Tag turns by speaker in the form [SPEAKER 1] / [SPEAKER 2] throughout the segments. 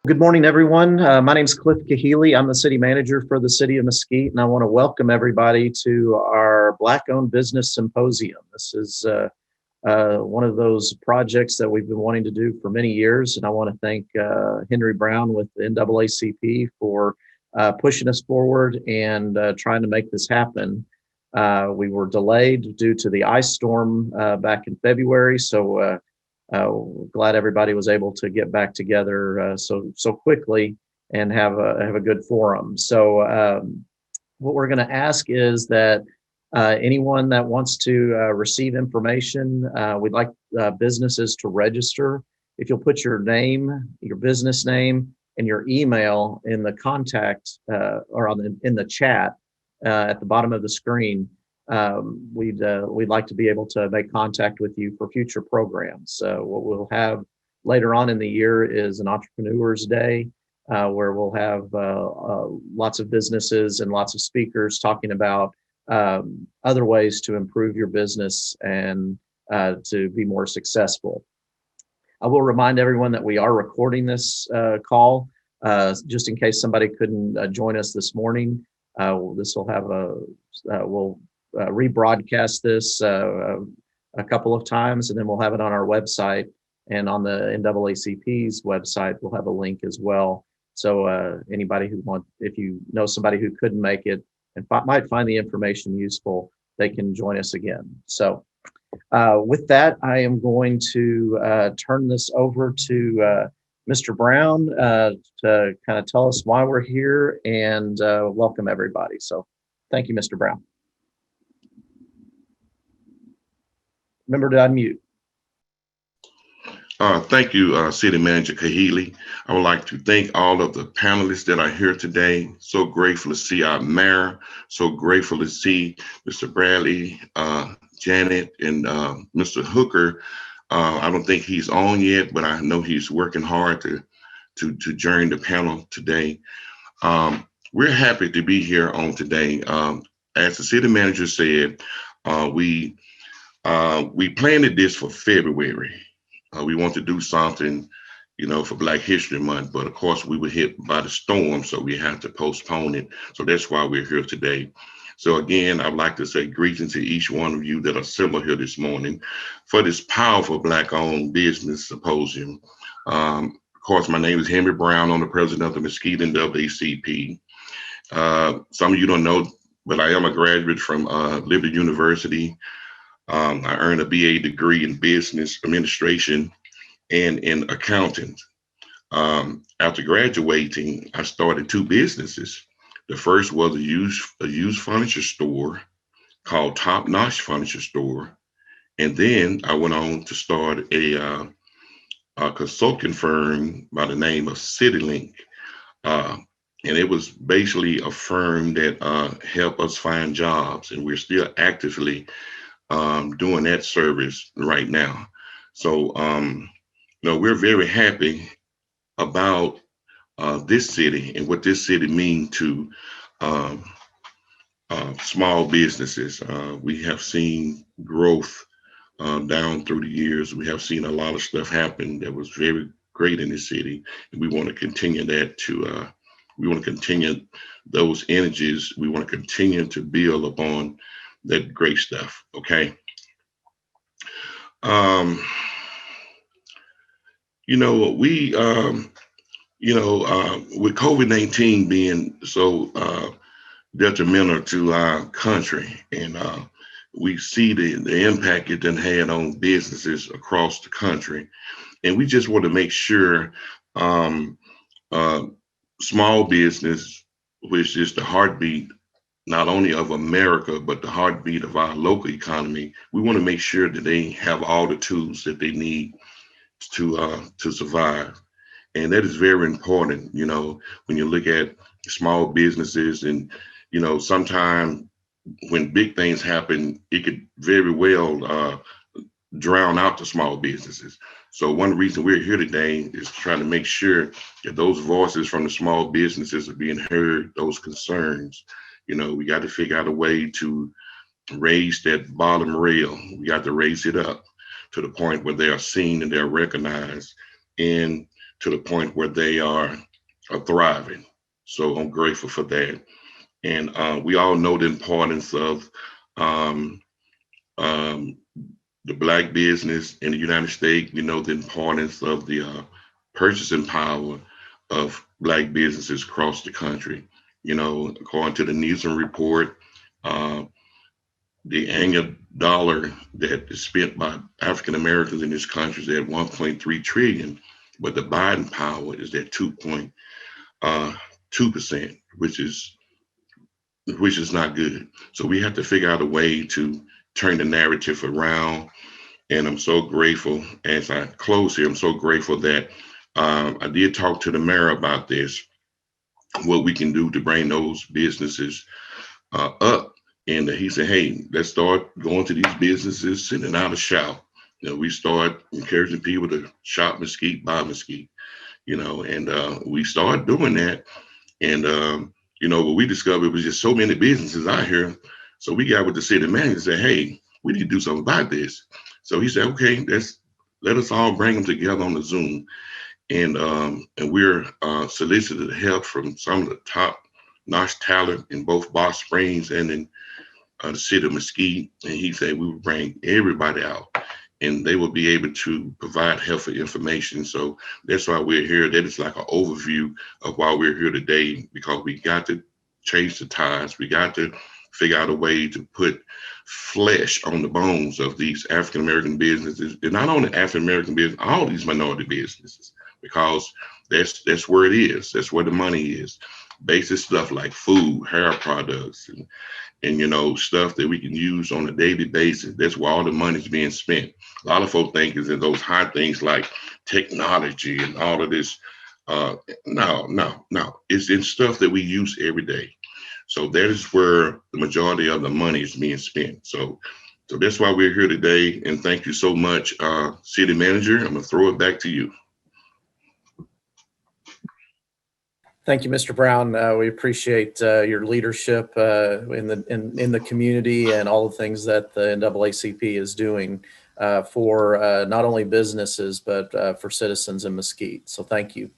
[SPEAKER 1] Good morning, everyone. My name is Cliff Kahili. I'm the city manager for the city of Mesquite, and I want to welcome everybody to our Black-Owned Business Symposium. This is one of those projects that we've been wanting to do for many years, and I want to thank Henry Brown with the NAACP for pushing us forward and trying to make this happen. We were delayed due to the ice storm back in February, so glad everybody was able to get back together so quickly and have a good forum. So what we're going to ask is that anyone that wants to receive information, we'd like businesses to register. If you'll put your name, your business name, and your email in the contact or in the chat at the bottom of the screen, we'd like to be able to make contact with you for future programs. What we'll have later on in the year is an Entrepreneurs Day, where we'll have lots of businesses and lots of speakers talking about other ways to improve your business and to be more successful. I will remind everyone that we are recording this call, just in case somebody couldn't join us this morning. This will have we'll rebroadcast this a couple of times, and then we'll have it on our website, and on the NAACP's website we'll have a link as well. So anybody if you know somebody who couldn't make it and might find the information useful, they can join us again. So with that, I am going to turn this over to Mr. Brown to kind of tell us why we're here and welcome everybody. So thank you, Mr. Brown. Remember to unmute.
[SPEAKER 2] Thank you, City Manager Kahili. I would like to thank all of the panelists that are here today. So grateful to see our mayor. So grateful to see Mr. Bradley, Janet, and Mr. Hooker. I don't think he's on yet, but I know he's working hard to join the panel today. We're happy to be here on today. As the city manager said, we planned this for February. We want to do something, for Black History Month, but of course we were hit by the storm, so we had to postpone it. So that's why we're here today. So again, I'd like to say greetings to each one of you that are assembled here this morning for this powerful Black-owned business symposium. Of course, my name is Henry Brown. I'm the president of the Mesquite NAACP. Some of you don't know, but I am a graduate from Liberty University. I earned a BA degree in business administration and in accounting. After graduating, I started two businesses. The first was a used furniture store called Top Notch Furniture Store. And then I went on to start a consulting firm by the name of CityLink. And it was basically a firm that helped us find jobs, and we're still actively doing that service right now. So, we're very happy about this city and what this city means to small businesses. We have seen growth down through the years. We have seen a lot of stuff happen that was very great in the city, and we want to continue that we want to continue those energies. We want to continue to build upon that great stuff. Okay. With COVID-19 being so detrimental to our country, and we see the impact it done had on businesses across the country, and we just want to make sure small business, which is the heartbeat not only of America, but the heartbeat of our local economy, we want to make sure that they have all the tools that they need to survive. And that is very important, when you look at small businesses, and, sometimes when big things happen, it could very well drown out the small businesses. So one reason we're here today is trying to make sure that those voices from the small businesses are being heard, those concerns. We got to figure out a way to raise that bottom rail. We got to raise it up to the point where they are seen and they're recognized. And to the point where they are thriving. So I'm grateful for that. And we all know the importance of um, um, the Black business in the United States. We know the importance of the purchasing power of Black businesses across the country. According to the Nielsen report, uh, the annual dollar that is spent by African Americans in this country is at 1.3 trillion, but the buying power is at 2.2%, which is not good. So we have to figure out a way to turn the narrative around. And I'm so grateful as I close here. I'm so grateful that I did talk to the mayor about this, what we can do to bring those businesses up. And he said, hey, let's start going to these businesses, sending out a shout. We start encouraging people to shop Mesquite, buy Mesquite, and we started doing that. And, what we discovered was just so many businesses out here. So we got with the city manager and said, hey, we need to do something about this. So he said, okay, let us all bring them together on the Zoom. And we're solicited help from some of the top-notch talent in both Box Springs and in the city of Mesquite. And he said we would bring everybody out and they will be able to provide helpful information. So that's why we're here. That is like an overview of why we're here today, because we got to change the tides. We got to figure out a way to put flesh on the bones of these African-American businesses, and not only African-American business, all these minority businesses, because that's where it is. That's where the money is. Basic stuff like food, hair products, and stuff that we can use on a daily basis. That's where all the money's being spent. A lot of folks think is in those high things like technology and all of this. No. It's in stuff that we use every day. So that is where the majority of the money is being spent. So that's why we're here today. And thank you so much, City Manager. I'm gonna throw it back to you.
[SPEAKER 1] Thank you, Mr. Brown. We appreciate your leadership in the community and all the things that the NAACP is doing for not only businesses, but for citizens in Mesquite. So thank you.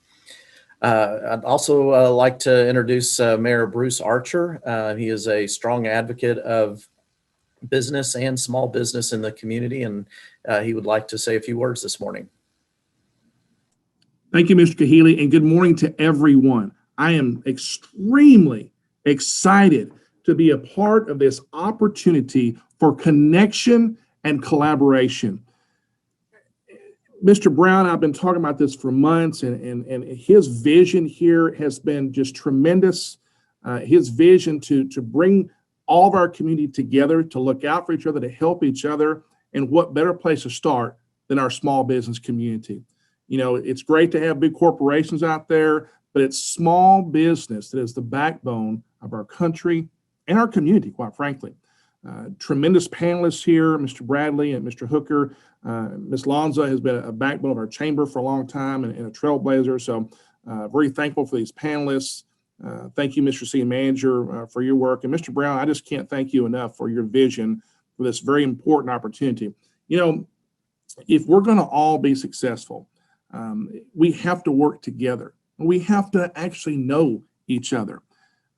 [SPEAKER 1] I'd also like to introduce Mayor Bruce Archer. He is a strong advocate of business and small business in the community, and he would like to say a few words this morning.
[SPEAKER 3] Thank you, Mr. Kahili, and good morning to everyone. I am extremely excited to be a part of this opportunity for connection and collaboration. Mr. Brown, I've been talking about this for months, and his vision here has been just tremendous. His vision to bring all of our community together, to look out for each other, to help each other, and what better place to start than our small business community. It's great to have big corporations out there, but it's small business that is the backbone of our country and our community, quite frankly. Tremendous panelists here, Mr. Bradley and Mr. Hooker. Ms. Lonza has been a backbone of our chamber for a long time and a trailblazer. So very thankful for these panelists. Thank you, Mr. City Manager, for your work. And Mr. Brown, I just can't thank you enough for your vision for this very important opportunity. If we're going to all be successful, we have to work together. We have to actually know each other.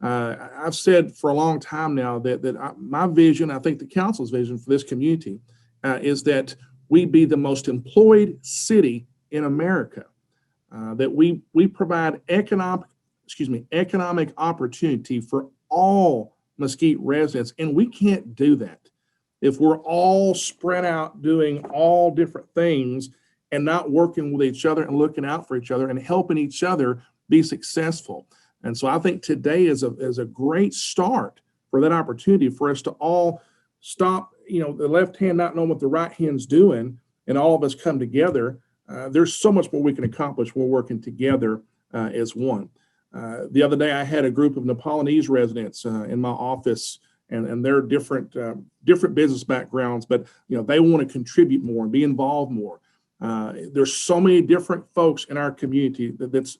[SPEAKER 3] I've said for a long time now that my vision, I think the council's vision for this community is that we be the most employed city in America, that we provide economic opportunity for all Mesquite residents, and we can't do that if we're all spread out doing all different things and not working with each other and looking out for each other and helping each other be successful. And so I think today is a great start for that opportunity for us to all stop, the left hand not knowing what the right hand's doing, and all of us come together. There's so much more we can accomplish when we're working together as one. The other day I had a group of Nepalese residents in my office, and they're different business backgrounds, but they want to contribute more and be involved more. There's so many different folks in our community that's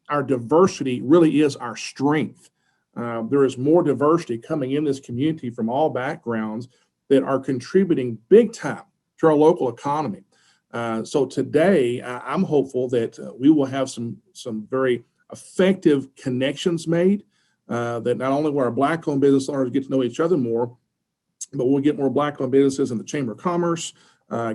[SPEAKER 3] our diversity really is our strength. There is more diversity coming in this community from all backgrounds that are contributing big time to our local economy. So today, I'm hopeful that we will have some very effective connections made, that not only will our Black-owned business owners get to know each other more, but we'll get more Black-owned businesses in the Chamber of Commerce,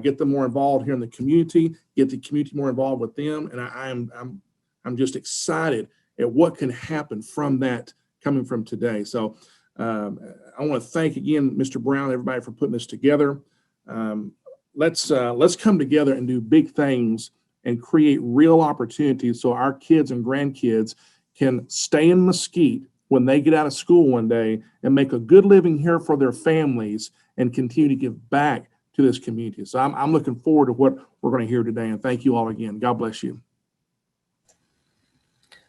[SPEAKER 3] get them more involved here in the community, get the community more involved with them. And I'm just excited at what can happen from that coming from today. So I want to thank again, Mr. Brown, everybody for putting this together. Let's come together and do big things and create real opportunities so our kids and grandkids can stay in Mesquite when they get out of school one day and make a good living here for their families and continue to give back to this community. So I'm looking forward to what we're going to hear today. And thank you all again. God bless you.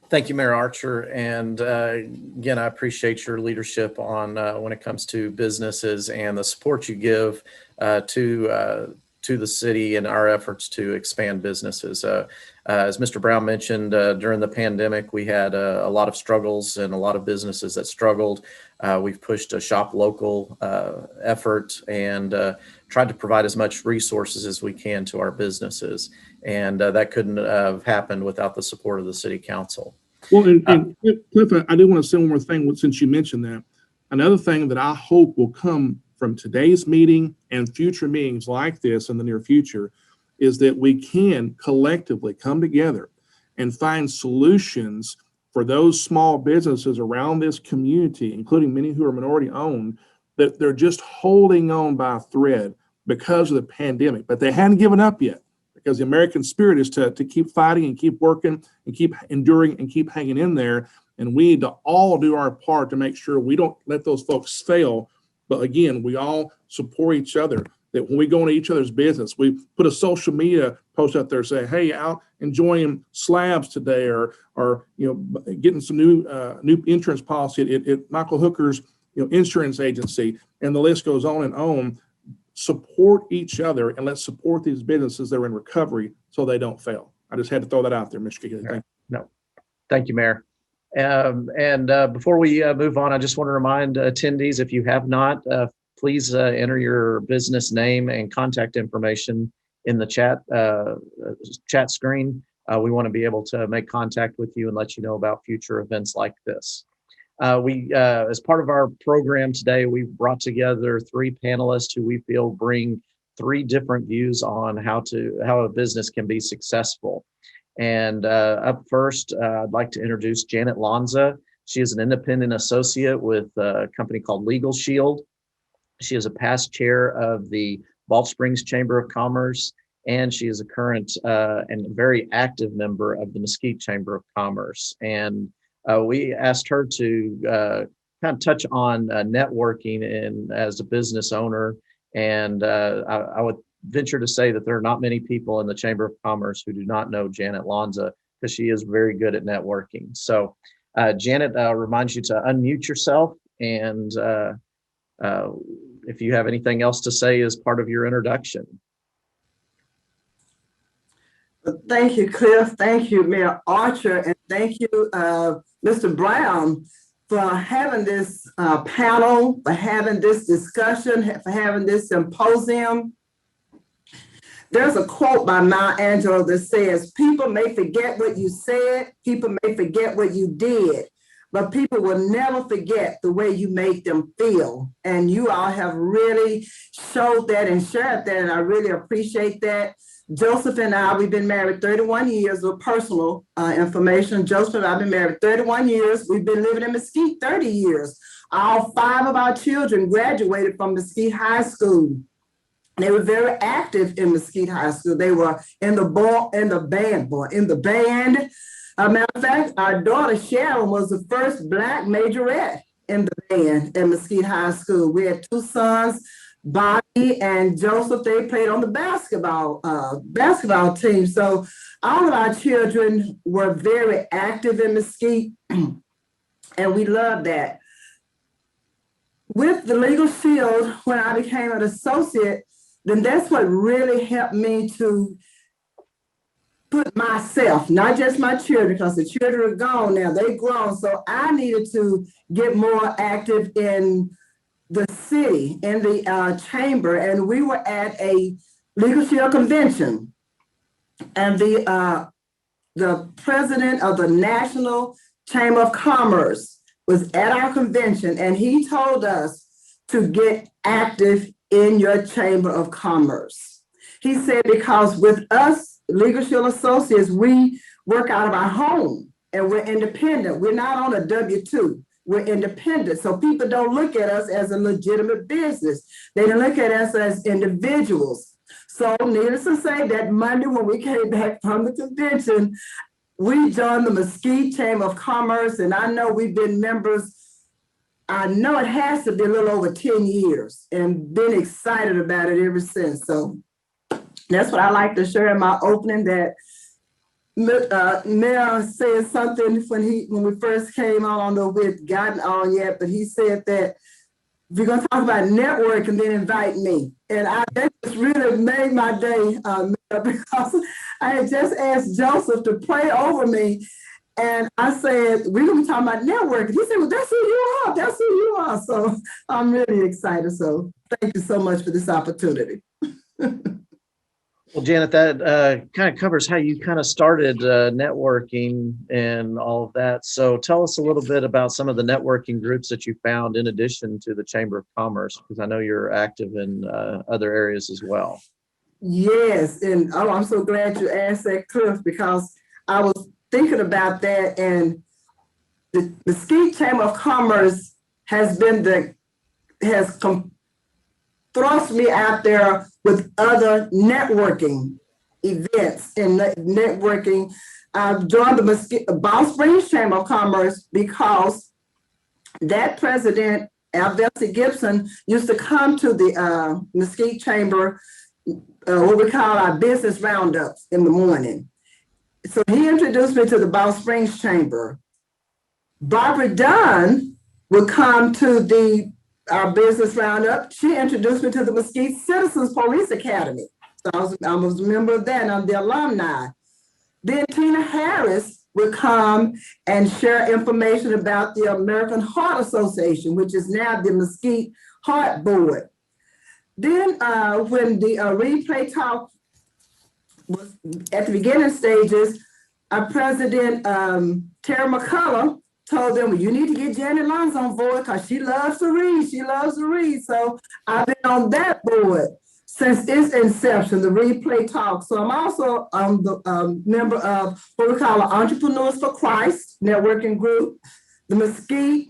[SPEAKER 1] Thank you, Mayor Archer. And again, I appreciate your leadership on when it comes to businesses and the support you give to the city and our efforts to expand businesses. As Mr. Brown mentioned, during the pandemic, we had a lot of struggles and a lot of businesses that struggled. We've pushed a shop local effort and tried to provide as much resources as we can to our businesses. And that couldn't have happened without the support of the city council.
[SPEAKER 3] Well, and Cliff, I do want to say one more thing since you mentioned that. Another thing that I hope will come from today's meeting and future meetings like this in the near future is that we can collectively come together and find solutions for those small businesses around this community, including many who are minority owned, that they're just holding on by a thread because of the pandemic, but they hadn't given up yet, because the American spirit is to keep fighting and keep working and keep enduring and keep hanging in there. And we need to all do our part to make sure we don't let those folks fail. But again, we all support each other, that when we go into each other's business, we put a social media post out there saying, hey, out enjoying slabs today, or getting some new insurance policy at Michael Hooker's insurance agency, and the list goes on and on. Support each other, and let's support these businesses that are in recovery so they don't fail. I just had to throw that out there, Mr. Keeley.
[SPEAKER 1] Thank you, Mayor. Before we move on, I just want to remind attendees, if you have not, please enter your business name and contact information in the chat screen. We want to be able to make contact with you and let you know about future events like this. As part of our program today, we brought together 3 panelists who we feel bring 3 different views on how a business can be successful. And up first, I'd like to introduce Janet Lonza. She is an independent associate with a company called Legal Shield. She is a past chair of the Balch Springs Chamber of Commerce, and she is a current and very active member of the Mesquite Chamber of Commerce. And we asked her to kind of touch on networking and as a business owner. And I would venture to say that there are not many people in the Chamber of Commerce who do not know Janet Lonza, because she is very good at networking. So Janet reminds you to unmute yourself, and if you have anything else to say as part of your introduction.
[SPEAKER 4] Thank you, Cliff. Thank you, Mayor Archer, and thank you, Mr. Brown, for having this panel, for having this discussion, for having this symposium. There's a quote by Maya Angelou that says, people may forget what you said, people may forget what you did, but people will never forget the way you made them feel. And you all have really showed that and shared that, and I really appreciate that. Joseph and I, we've been married 31 years with personal information. Joseph and I have been married 31 years. We've been living in Mesquite 30 years. All 5 of our children graduated from Mesquite High School. They were very active in Mesquite High School. They were in the band. Matter of fact, our daughter Sharon was the first Black majorette in the band at Mesquite High School. We had 2 sons, Bobby and Joseph. They played on the basketball team. So all of our children were very active in Mesquite, and we love that. With the Legal Shield, when I became an associate, then that's what really helped me to put myself, not just my children, because the children are gone now, they're grown. So I needed to get more active in the city, in the chamber. And we were at a Legal Shield convention. and the president of the National Chamber of Commerce was at our convention, and he told us to get active in your Chamber of Commerce. He said, because with us, Legal Shield Associates, we work out of our home and we're independent. We're not on a W-2. We're independent. So people don't look at us as a legitimate business. They don't look at us as individuals. So needless to say, that Monday when we came back from the convention, we joined the Mesquite Chamber of Commerce, and I know we've been members, I know it has to be a little over 10 years, and been excited about it ever since. So that's what I like to share in my opening, that Mayor said something when we first came on, I don't know if we've gotten on yet, but he said that if you're gonna talk about networking, then invite me. And that just really made my day, because I had just asked Joseph to pray over me. And I said, we're gonna be talking about networking. He said, well, that's who you are. That's who you are. So I'm really excited. So thank you so much for this opportunity.
[SPEAKER 1] Well, Janet, that kind of covers how you kind of started networking and all of that. So tell us a little bit about some of the networking groups that you found in addition to the Chamber of Commerce, because I know you're active in other areas as well.
[SPEAKER 4] Yes, and I'm so glad you asked that, Cliff, because I was thinking about that, and the Mesquite Chamber of Commerce has been thrust me out there with other networking events and networking. I've joined the Balm Springs Chamber of Commerce because that president, Alvessi Gibson, used to come to the Mesquite Chamber, what we call our business roundups in the morning. So he introduced me to the Balm Springs Chamber. Barbara Dunn would come to our business roundup. She introduced me to the Mesquite Citizens Police Academy. So I was a member of that, and I'm the alumni. Then Tina Harris would come and share information about the American Heart Association, which is now the Mesquite Heart Board. Then when the replay talk was at the beginning stages, our president, Terry McCullough, told them, well, you need to get Janet Lonza on board because she loves to read. She loves to read. So I've been on that board since its inception, the Replay Talk. So I'm also the member of what we call Entrepreneurs for Christ networking group, the Mesquite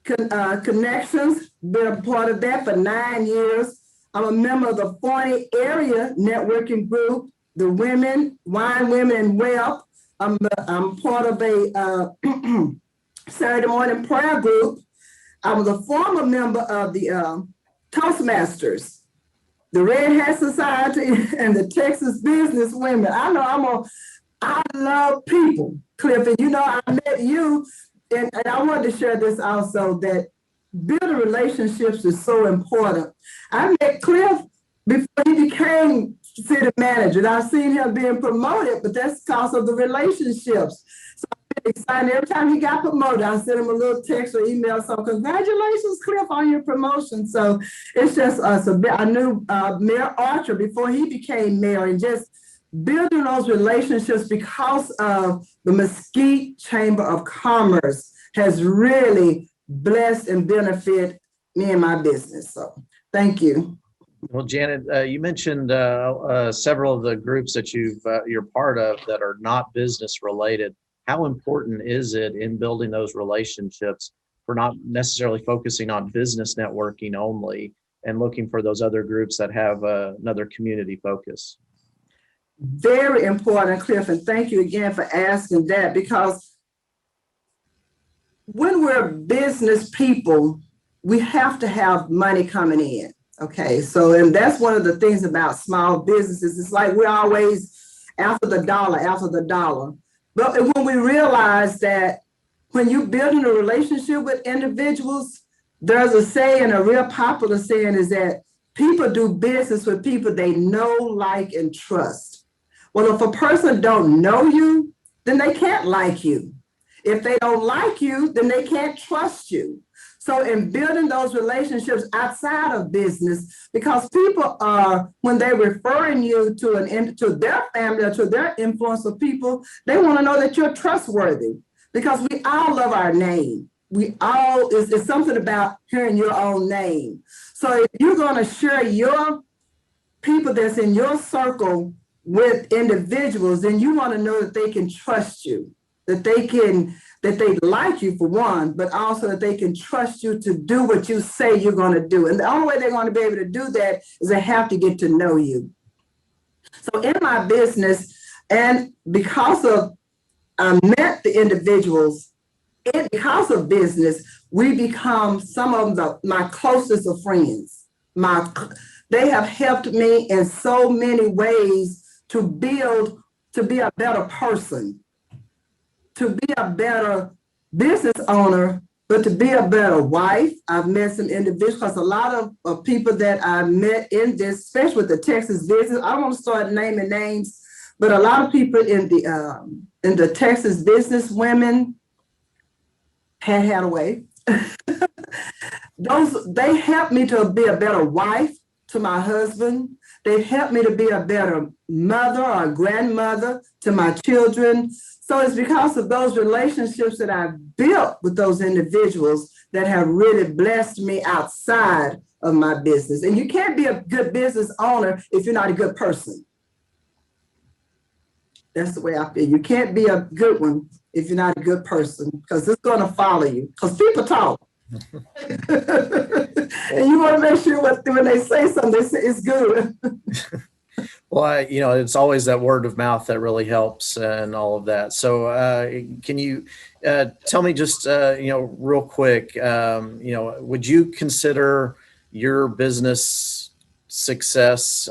[SPEAKER 4] Connections, been a part of that for 9 years. I'm a member of the 40 area networking group, the Wine Women and Wealth. I'm part of a Saturday morning prayer group. I was a former member of the Toastmasters, the Red Hat Society, and the Texas Business Women. I love people, Cliff, and you know, I met you, and I wanted to share this also, that building relationships is so important. I met Cliff before he became city manager, and I've seen him being promoted, but that's because of the relationships. So I'm excited. Every time he got promoted, I sent him a little text or email, so congratulations, Cliff, on your promotion. So it's just I knew Mayor Archer before he became mayor, and just building those relationships because of the Mesquite Chamber of Commerce has really blessed and benefit me and my business. So thank you.
[SPEAKER 1] Well, Janet, you mentioned several of the groups that you're part of that are not business related. How important is it in building those relationships for not necessarily focusing on business networking only and looking for those other groups that have another community focus?
[SPEAKER 4] Very important, Cliff, and thank you again for asking that, because when we're business people, we have to have money coming in. Okay, so, and that's one of the things about small businesses. It's like we're always after the dollar. But when we realize that when you're building a relationship with individuals, there's a saying, a real popular saying is that people do business with people they know, like, and trust. Well, if a person don't know you, then they can't like you. If they don't like you, then they can't trust you. So in building those relationships outside of business, because people are, when they're referring you to their family or to their influential people, they want to know that you're trustworthy, because we all love our name. We all, it's something about hearing your own name. So if you're going to share your people that's in your circle with individuals, then you want to know that they can trust you, that they like you for one, but also that they can trust you to do what you say you're going to do. And the only way they're going to be able to do that is they have to get to know you. So in my business, and because of I met the individuals, and because of business, we become some of my closest of friends. They have helped me in so many ways to be a better person, to be a better business owner, but to be a better wife. I've met some individuals, because a lot of people that I met in this, especially with the Texas business, I don't want to start naming names, but a lot of people in the Texas business women had a way. They helped me to be a better wife to my husband. They helped me to be a better mother or grandmother to my children. So it's because of those relationships that I've built with those individuals that have really blessed me outside of my business. And you can't be a good business owner if you're not a good person. That's the way I feel. You can't be a good one if you're not a good person, because it's going to follow you, because people talk. And you want to make sure when they say something, they say it's good.
[SPEAKER 1] Well, it's always that word of mouth that really helps and all of that. So can you tell me just, real quick, would you consider your business success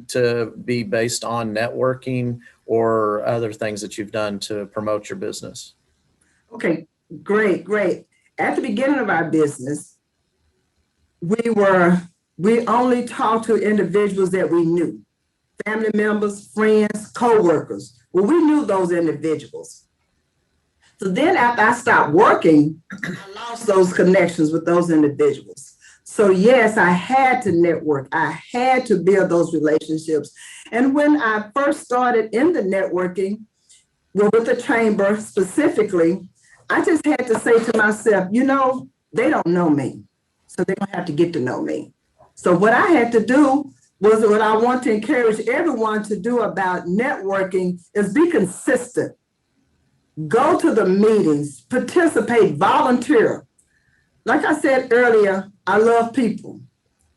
[SPEAKER 1] to be based on networking or other things that you've done to promote your business?
[SPEAKER 4] Okay, great. At the beginning of our business, we only talked to individuals that we knew, family members, friends, co-workers. Well, we knew those individuals. So then after I stopped working, I lost those connections with those individuals. So yes, I had to network. I had to build those relationships. And when I first started in the networking, well, with the chamber specifically, I just had to say to myself, they don't know me, so they're gonna have to get to know me. So what I had to do was what I want to encourage everyone to do about networking is be consistent. Go to the meetings, participate, volunteer. Like I said earlier, I love people.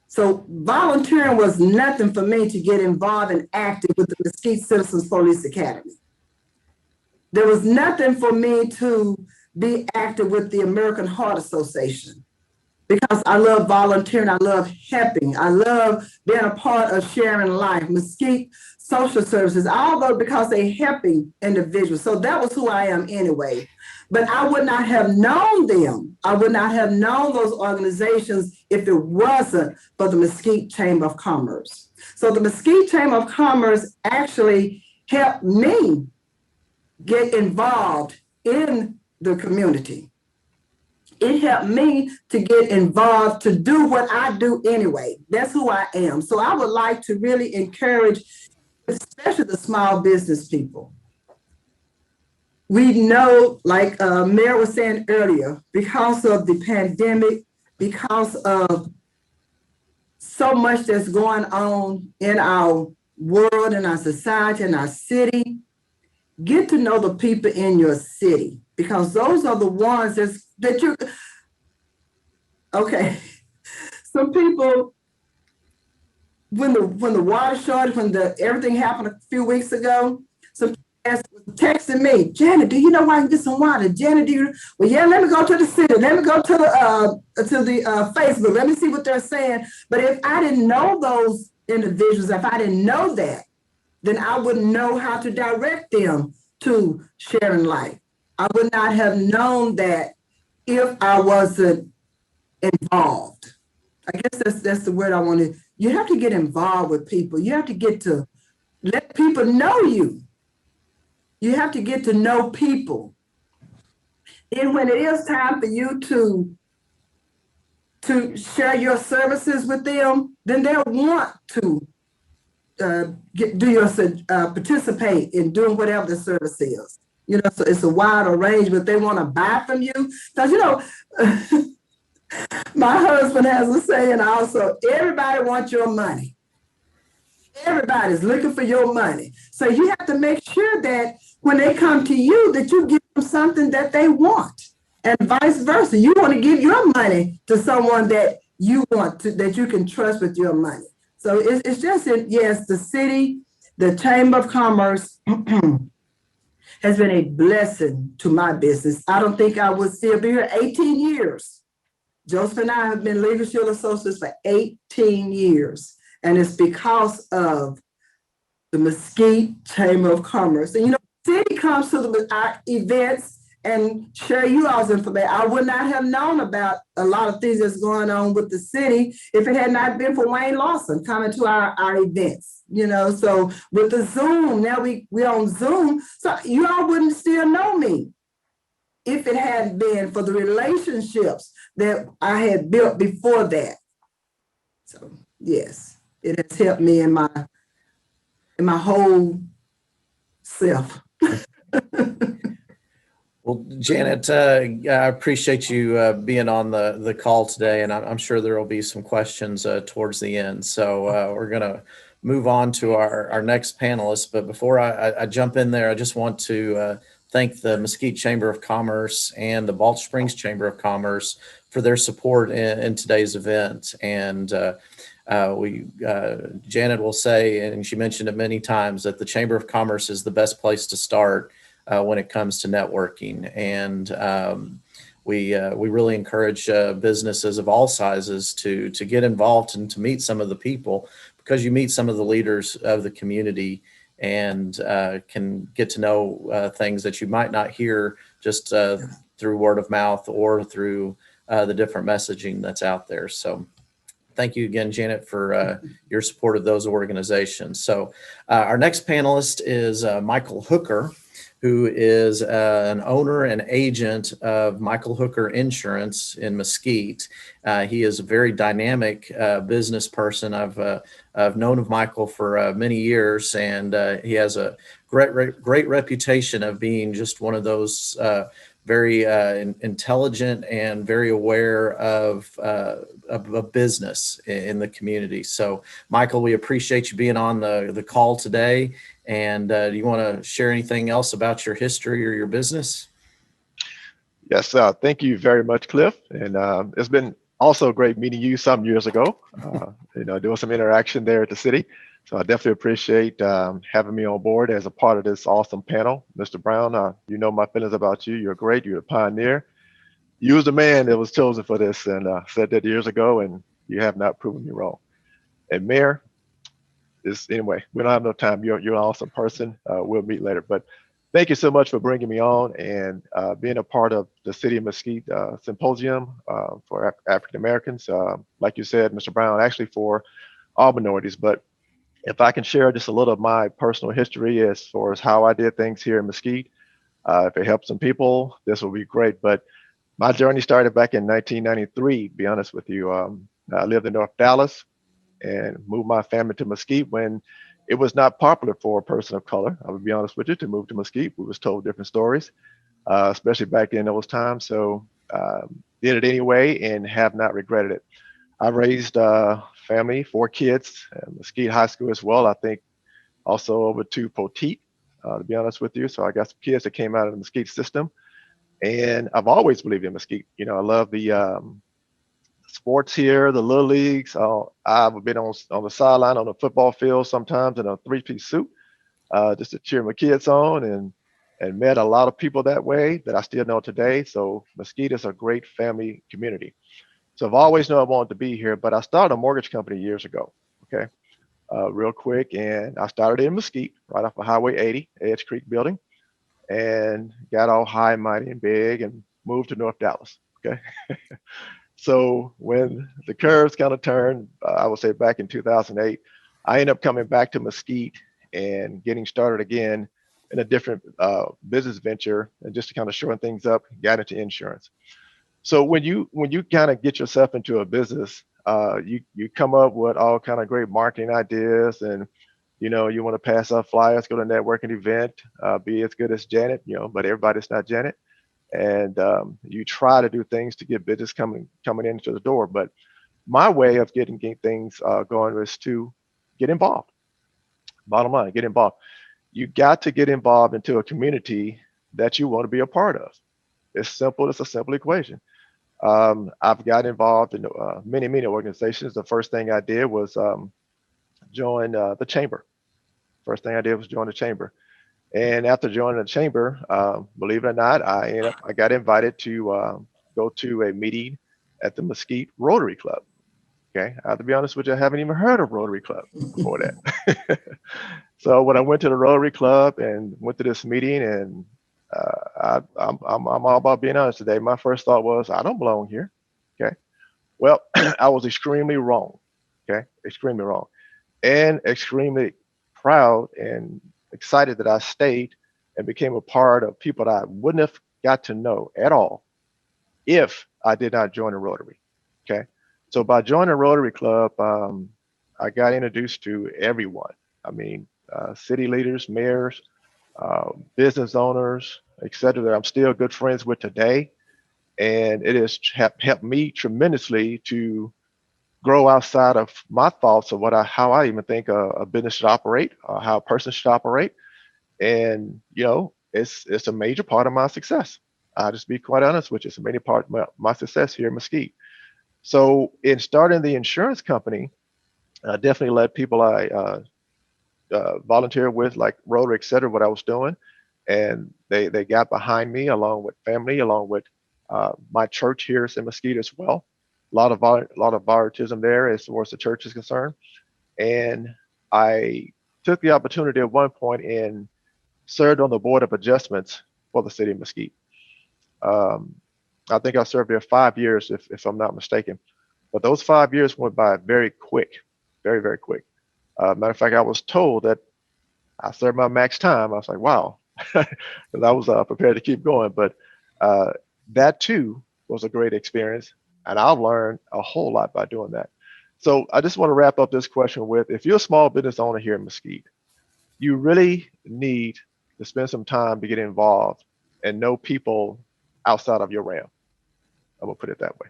[SPEAKER 4] So volunteering was nothing for me to get involved and active with the Mesquite Citizens Police Academy. There was nothing for me to be active with the American Heart Association, because I love volunteering, I love helping, I love being a part of sharing life. Mesquite Social Services, all those, because they're helping individuals. So that was who I am anyway. But I would not have known them. I would not have known those organizations if it wasn't for the Mesquite Chamber of Commerce. So the Mesquite Chamber of Commerce actually helped me get involved in the community. It helped me to get involved to do what I do anyway. That's who I am. So I would like to really encourage, especially the small business people. We know, like Mayor was saying earlier, because of the pandemic, because of so much that's going on in our world, in our society, in our city, get to know the people in your city, because those are the ones that you, okay. Some people, when the water shortage, everything happened a few weeks ago, some texting me, Janet, do you know where I can get some water? Janet, well, yeah, let me go to the city. Let me go to the Facebook. Let me see what they're saying. But if I didn't know those individuals, if I didn't know that, then I wouldn't know how to direct them to sharing life. I would not have known that if I wasn't involved. I guess that's the word I wanted. You have to get involved with people. You have to get to let people know you. You have to get to know people. Then when it is time for you to to share your services with them, then they'll want to participate in doing whatever the service is. You know, so it's a wide range, but they want to buy from you. Because, you know, my husband has a saying also, everybody wants your money. Everybody's looking for your money. So you have to make sure that when they come to you, that you give them something that they want. And vice versa. You want to give your money to someone that you want to, that you can trust with your money. So it's just, yes, the city, the Chamber of Commerce has been a blessing to my business. I don't think I would still be here 18 years. Joseph and I have been leadership associates for 18 years. And it's because of the Mesquite Chamber of Commerce. And, you know, the city comes to our events and share you all's information. I would not have known about a lot of things that's going on with the city if it had not been for Wayne Lawson coming to our events, you know. So with the Zoom, now we're on Zoom, so you all wouldn't still know me if it hadn't been for the relationships that I had built before that. So yes, it has helped me in my whole self.
[SPEAKER 1] Well, Janet, I appreciate you being on the call today, and I'm sure there will be some questions towards the end. So we're going to move on to our next panelist. But before I jump in there, I just want to thank the Mesquite Chamber of Commerce and the Balch Springs Chamber of Commerce for their support in today's event. And Janet will say, and she mentioned it many times, that the Chamber of Commerce is the best place to start when it comes to networking. And we really encourage businesses of all sizes to get involved and to meet some of the people, because you meet some of the leaders of the community and can get to know things that you might not hear just through word of mouth or through the different messaging that's out there. So thank you again, Janet, for your support of those organizations. So our next panelist is Michael Hooker, who is an owner and agent of Michael Hooker Insurance in Mesquite. He is a very dynamic business person. I've known of Michael for many years, and he has a great reputation of being just one of those very intelligent and very aware of business in the community. So, Michael, we appreciate you being on the call today. And do you want to share anything else about your history or your business?
[SPEAKER 5] Yes, thank you very much, Cliff. And it's been also great meeting you some years ago. Doing some interaction there at the city. So I definitely appreciate having me on board as a part of this awesome panel. Mr. Brown, you know my feelings about you. You're great. You're a pioneer. You was the man that was chosen for this, and said that years ago, and you have not proven me wrong. And Mayor, anyway, we don't have no time. You're an awesome person. We'll meet later. But thank you so much for bringing me on and being a part of the City of Mesquite Symposium for African Americans. Like you said, Mr. Brown, actually for all minorities. But if I can share just a little of my personal history as far as how I did things here in Mesquite, if it helps some people, this will be great. But my journey started back in 1993, to be honest with you. I lived in North Dallas and moved my family to Mesquite when it was not popular for a person of color. I would be honest with you, to move to Mesquite. We was told different stories, especially back in those times. So did it anyway and have not regretted it. I raised family, 4 kids, at Mesquite High School as well. I think also over to Poteet, to be honest with you. So I got some kids that came out of the Mesquite system. And I've always believed in Mesquite. You know, I love the sports here, the little leagues. I've been on the sideline on the football field sometimes in a 3-piece suit, just to cheer my kids on, and met a lot of people that way that I still know today. So Mesquite is a great family community. So I've always known I wanted to be here, but I started a mortgage company years ago. Okay, real quick, and I started in Mesquite, right off of Highway 80, Edge Creek building, and got all high and mighty and big and moved to North Dallas. Okay. So when the curves kind of turned, I would say back in 2008, I ended up coming back to Mesquite and getting started again in a different business venture, and just to kind of shorten things up, got into insurance. So when you kind of get yourself into a business, you come up with all kind of great marketing ideas, and you want to pass out flyers, go to a networking event, be as good as Janet, but everybody's not Janet, and you try to do things to get business coming into the door. But my way of getting things going was to get involved. Bottom line, get involved. You got to get involved into a community that you want to be a part of. It's simple. It's a simple equation. I've got involved in many organizations. The first thing I did was join the chamber. First thing I did was join the chamber. And after joining the chamber, believe it or not, I got invited to go to a meeting at the Mesquite Rotary Club. Okay, I have to be honest with you, I haven't even heard of Rotary Club before that. So when I went to the Rotary Club and went to this meeting, and I'm all about being honest today. My first thought was, I don't belong here. Okay, well, I was extremely wrong. Okay, extremely wrong, and extremely proud and excited that I stayed and became a part of people that I wouldn't have got to know at all if I did not join the Rotary. Okay. So by joining the Rotary Club, I got introduced to everyone. I mean, city leaders, mayors, business owners, et cetera, that I'm still good friends with today. And it has helped me tremendously to grow outside of my thoughts of how I even think a business should operate, how a person should operate. And, it's a major part of my success. I'll just be quite honest with you. It's a major part of my success here in Mesquite. So in starting the insurance company, I definitely let people I volunteer with, like Rotary, et cetera, what I was doing. And they got behind me, along with family, along with my church here in Mesquite as well. A lot of volunteerism there as far as the church is concerned. And I took the opportunity at one point and served on the board of adjustments for the city of Mesquite. I think I served there 5 years, if I'm not mistaken. But those 5 years went by very quick, very, very quick. Matter of fact, I was told that I served my max time. I was like, wow, because I was prepared to keep going. But that too was a great experience. And I've learned a whole lot by doing that. So I just want to wrap up this question with, if you're a small business owner here in Mesquite, you really need to spend some time to get involved and know people outside of your realm. I'm gonna put it that way.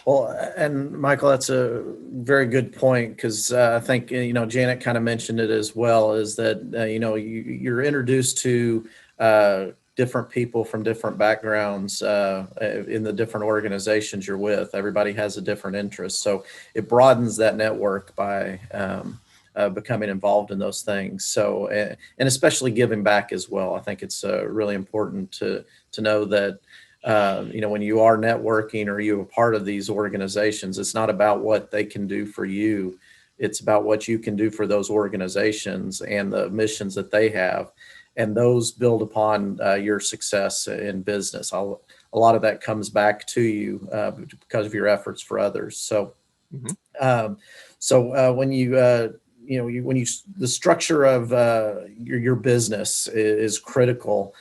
[SPEAKER 1] Well, and Michael, that's a very good point, because I think, Janet kind of mentioned it as well, is that, you're introduced to different people from different backgrounds in the different organizations you're with. Everybody has a different interest. So it broadens that network by becoming involved in those things. So, and especially giving back as well. I think it's really important to know that, when you are networking or you're a part of these organizations, it's not about what they can do for you. It's about what you can do for those organizations and the missions that they have. And those build upon your success in business. A lot of that comes back to you because of your efforts for others. So, when the structure of your business is critical.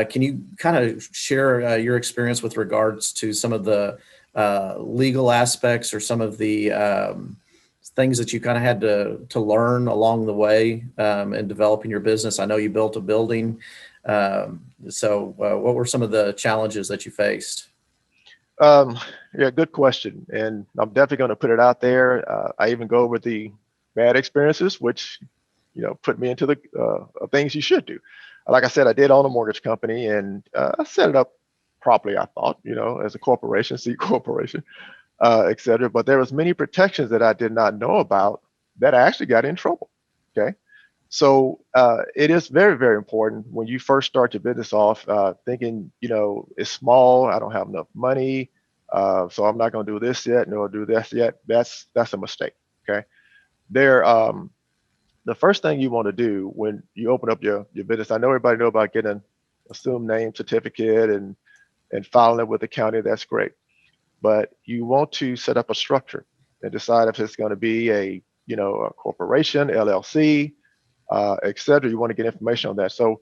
[SPEAKER 1] Can you kind of share your experience with regards to some of the legal aspects or some of the things that you kind of had to learn along the way in developing your business? I know you built a building. So what were some of the challenges that you faced?
[SPEAKER 5] Yeah, good question. And I'm definitely going to put it out there. I even go over the bad experiences, which, put me into the things you should do. Like I said, I did own a mortgage company, and I set it up properly, I thought, as a corporation, C corporation, et cetera. But there was many protections that I did not know about that I actually got in trouble. Okay. So it is very, very important when you first start your business off thinking, it's small, I don't have enough money, so I'm not going to do this yet, nor do this yet. That's a mistake. Okay. The first thing you want to do when you open up your business, I know everybody know about getting an assumed name certificate and filing it with the county. That's great. But you want to set up a structure and decide if it's going to be a corporation, LLC, et cetera. You want to get information on that. So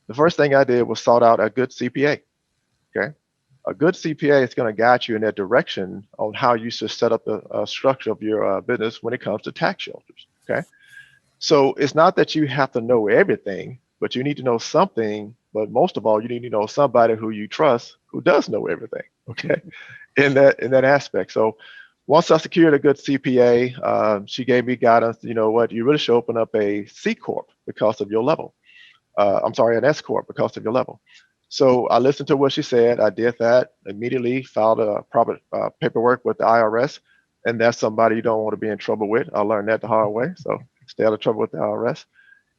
[SPEAKER 5] the first thing I did was sought out a good CPA. Okay. A good CPA is going to guide you in that direction on how you should set up the structure of your business when it comes to tax shelters. Okay. So it's not that you have to know everything, but you need to know something. But most of all, you need to know somebody who you trust who does know everything. Okay. In that aspect. So once I secured a good CPA, she gave me guidance. You know what? You really should open up a C corp because of your level. I'm sorry, an S corp because of your level. So I listened to what she said. I did that immediately, filed a proper paperwork with the IRS, and that's somebody you don't want to be in trouble with. I learned that the hard way. So stay out of trouble with the IRS,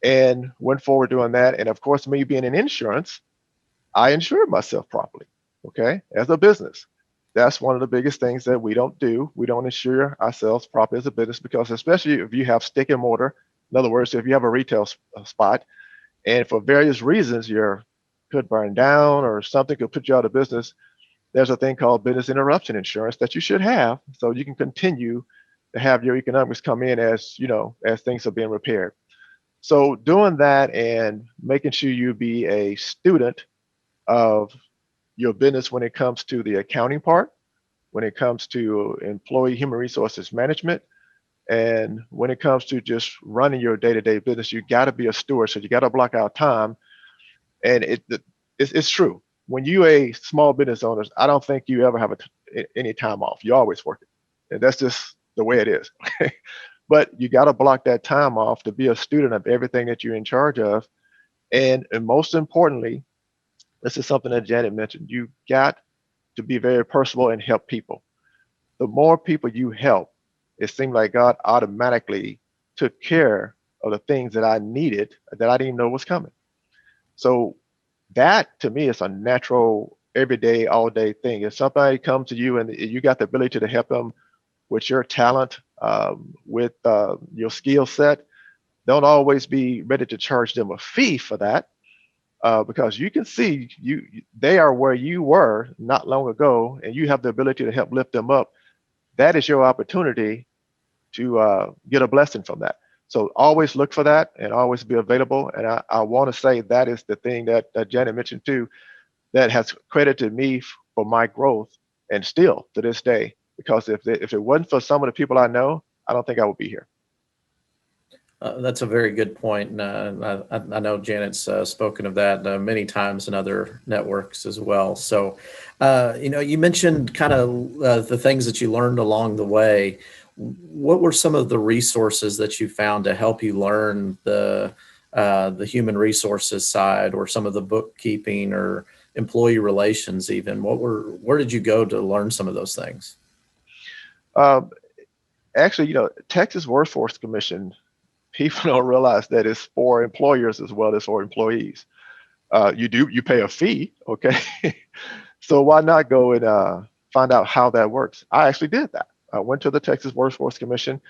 [SPEAKER 5] and went forward doing that. And of course, me being in insurance, I insured myself properly. Okay, as a business. That's one of the biggest things that we don't do. We don't insure ourselves properly as a business because especially if you have stick and mortar, in other words, if you have a retail spot and for various reasons your could burn down or something could put you out of business, there's a thing called business interruption insurance that you should have so you can continue to have your economics come in as, you know, as things are being repaired. So doing that and making sure you be a student of your business when it comes to the accounting part, when it comes to employee human resources management, and when it comes to just running your day-to-day business, you got to be a steward. So you got to block out time. And it's true. When you a small business owner, I don't think you ever have any time off. You're always working. And that's just the way it is. Okay. But you got to block that time off to be a student of everything that you're in charge of. And most importantly, this is something that Janet mentioned. You got to be very personable and help people. The more people you help, it seemed like God automatically took care of the things that I needed that I didn't even know was coming. So that to me is a natural, everyday, all day thing. If somebody comes to you and you got the ability to help them with your talent, with your skill set, don't always be ready to charge them a fee for that. Because you can see they are where you were not long ago, and you have the ability to help lift them up. That is your opportunity to get a blessing from that. So always look for that and always be available. And I want to say that is the thing that Janet mentioned too, that has credited me for my growth and still to this day. Because if it wasn't for some of the people I know, I don't think I would be here.
[SPEAKER 1] That's a very good point. And I know Janet's spoken of that many times in other networks as well. So, you mentioned kind of the things that you learned along the way. What were some of the resources that you found to help you learn the human resources side, or some of the bookkeeping or employee relations even? Where did you go to learn some of those things?
[SPEAKER 5] Actually, Texas Workforce Commission, people don't realize that it's for employers as well as for employees. You pay a fee, okay? So why not go and find out how that works? I actually did that. I went to the Texas Workforce Commission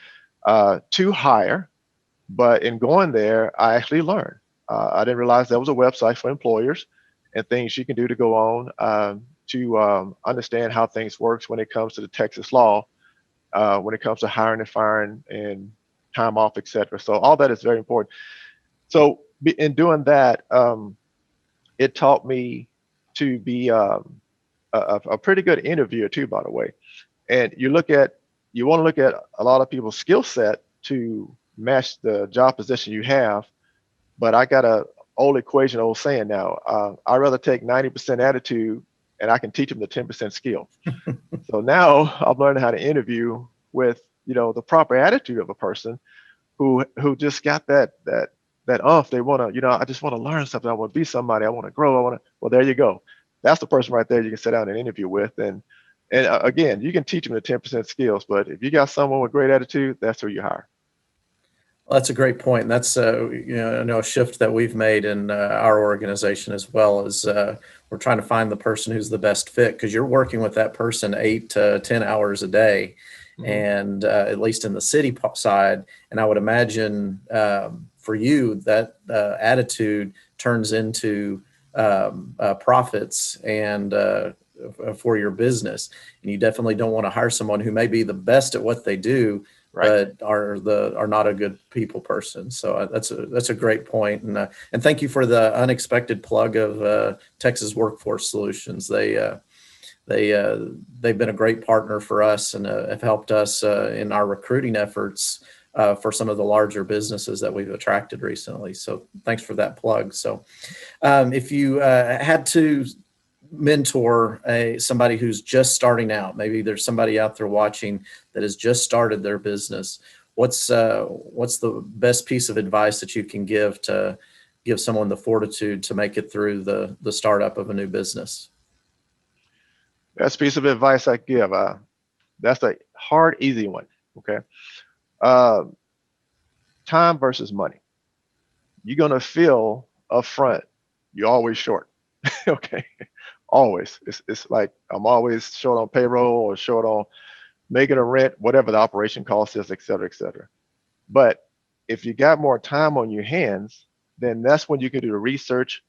[SPEAKER 5] to hire, but in going there, I actually learned. I didn't realize there was a website for employers and things you can do to go on to understand how things works when it comes to the Texas law, when it comes to hiring and firing and time off, etc. So all that is very important. So in doing that, it taught me to be a pretty good interviewer too, by the way. And you want to look at a lot of people's skill set to match the job position you have. But I got a old saying now. I'd rather take 90% attitude and I can teach them the 10% skill. So now I'm learning how to interview with the proper attitude of a person who just got that they want to, I just want to learn something. I want to be somebody. I want to grow. Well, there you go. That's the person right there you can sit down and interview with. And again, you can teach them the 10% skills, but if you got someone with great attitude, that's who you hire.
[SPEAKER 1] Well, that's a great point. And that's, I know a shift that we've made in our organization as well is we're trying to find the person who's the best fit, because you're working with that person 8 to 10 hours a day. Mm-hmm. And at least in the city side. And I would imagine for you, that attitude turns into profits and for your business. And you definitely don't want to hire someone who may be the best at what they do, right, but are not a good people person. So that's a great point. And thank you for the unexpected plug of Texas Workforce Solutions. they've been a great partner for us and have helped us in our recruiting efforts for some of the larger businesses that we've attracted recently. So thanks for that plug. So if you had to mentor somebody who's just starting out, maybe there's somebody out there watching that has just started their business, what's the best piece of advice that you can give to give someone the fortitude to make it through the startup of a new business?
[SPEAKER 5] Best piece of advice I give, that's a hard, easy one. Okay. Time versus money. You're going to feel upfront you're always short. Okay. Always. It's like I'm always short on payroll or short on making a rent, whatever the operation cost is, et cetera, et cetera. But if you got more time on your hands, then that's when you can do the research,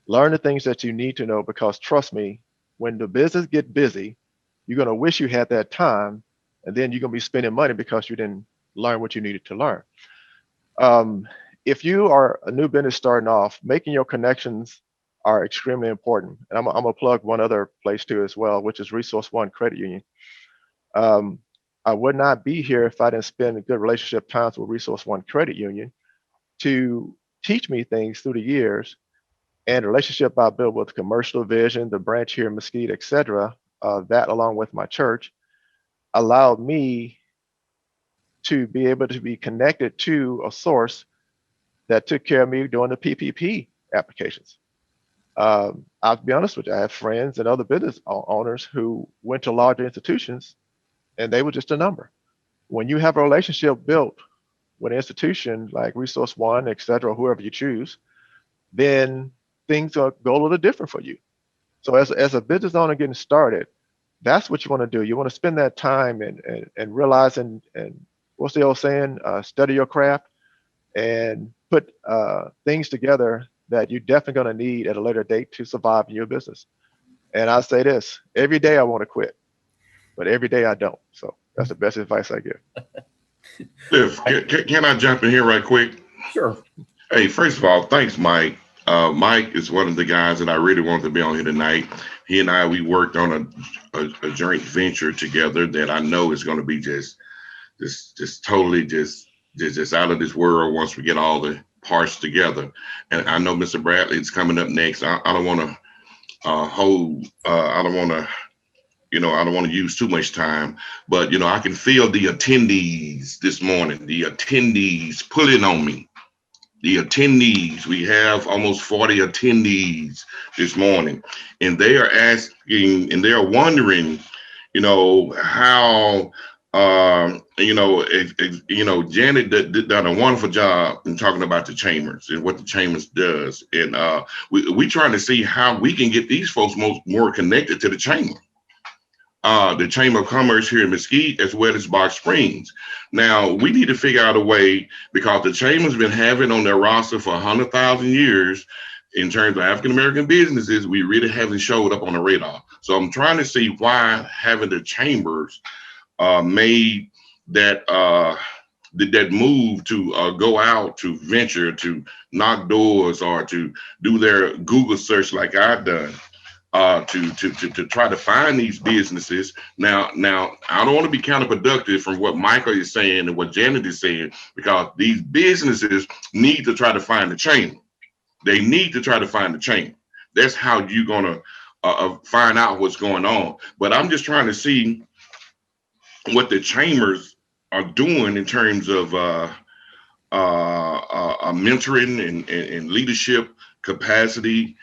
[SPEAKER 5] learn the things that you need to know, because trust me, when the business get busy, you're going to wish you had that time, and then you're going to be spending money because you didn't learn what you needed to learn. If you are a new business starting off, making your connections are extremely important. And I'm gonna plug one other place too as well, which is Resource One Credit Union. I would not be here if I didn't spend a good relationship times with Resource One Credit Union to teach me things through the years. And the relationship I built with Commercial Vision, the branch here in Mesquite, et cetera, that along with my church allowed me to be able to be connected to a source that took care of me during the PPP applications. I'll be honest with you, I have friends and other business owners who went to larger institutions and they were just a number. When you have a relationship built with an institution like Resource One, et cetera, whoever you choose, then things go a little different for you. So as a business owner getting started, that's what you want to do. You want to spend that time and realize and what's the old saying, study your craft and put things together that you're definitely going to need at a later date to survive in your business. And I say this, every day I want to quit, but every day I don't. So that's the best advice I give.
[SPEAKER 2] Cliff, can I jump in here right quick?
[SPEAKER 1] Sure.
[SPEAKER 2] Hey, first of all, thanks, Mike. Mike is one of the guys that I really want to be on here tonight. He and I, we worked on a joint venture together that I know is going to be just totally just out of this world once we get all the parts together. And I know Mr. Bradley is coming up next. I don't want to I don't want to use too much time, but I can feel the attendees this morning, the attendees pulling on me. The attendees, we have almost 40 attendees this morning, and they are asking and they are wondering, how, Janet done a wonderful job in talking about the chambers and what the chambers does. And we trying to see how we can get these folks more connected to the chamber. The Chamber of Commerce here in Mesquite, as well as Box Springs. Now, we need to figure out a way, because the Chamber's been having on their roster for 100,000 years in terms of African-American businesses, we really haven't showed up on the radar. So I'm trying to see why having the Chambers made that move to go out, to venture, to knock doors, or to do their Google search like I've done. To try to find these businesses. Now, I don't want to be counterproductive from what Michael is saying and what Janet is saying, because these businesses need to try to find the chamber. They need to try to find the chamber. That's how you're going to find out what's going on. But I'm just trying to see what the chambers are doing in terms of mentoring and leadership capacity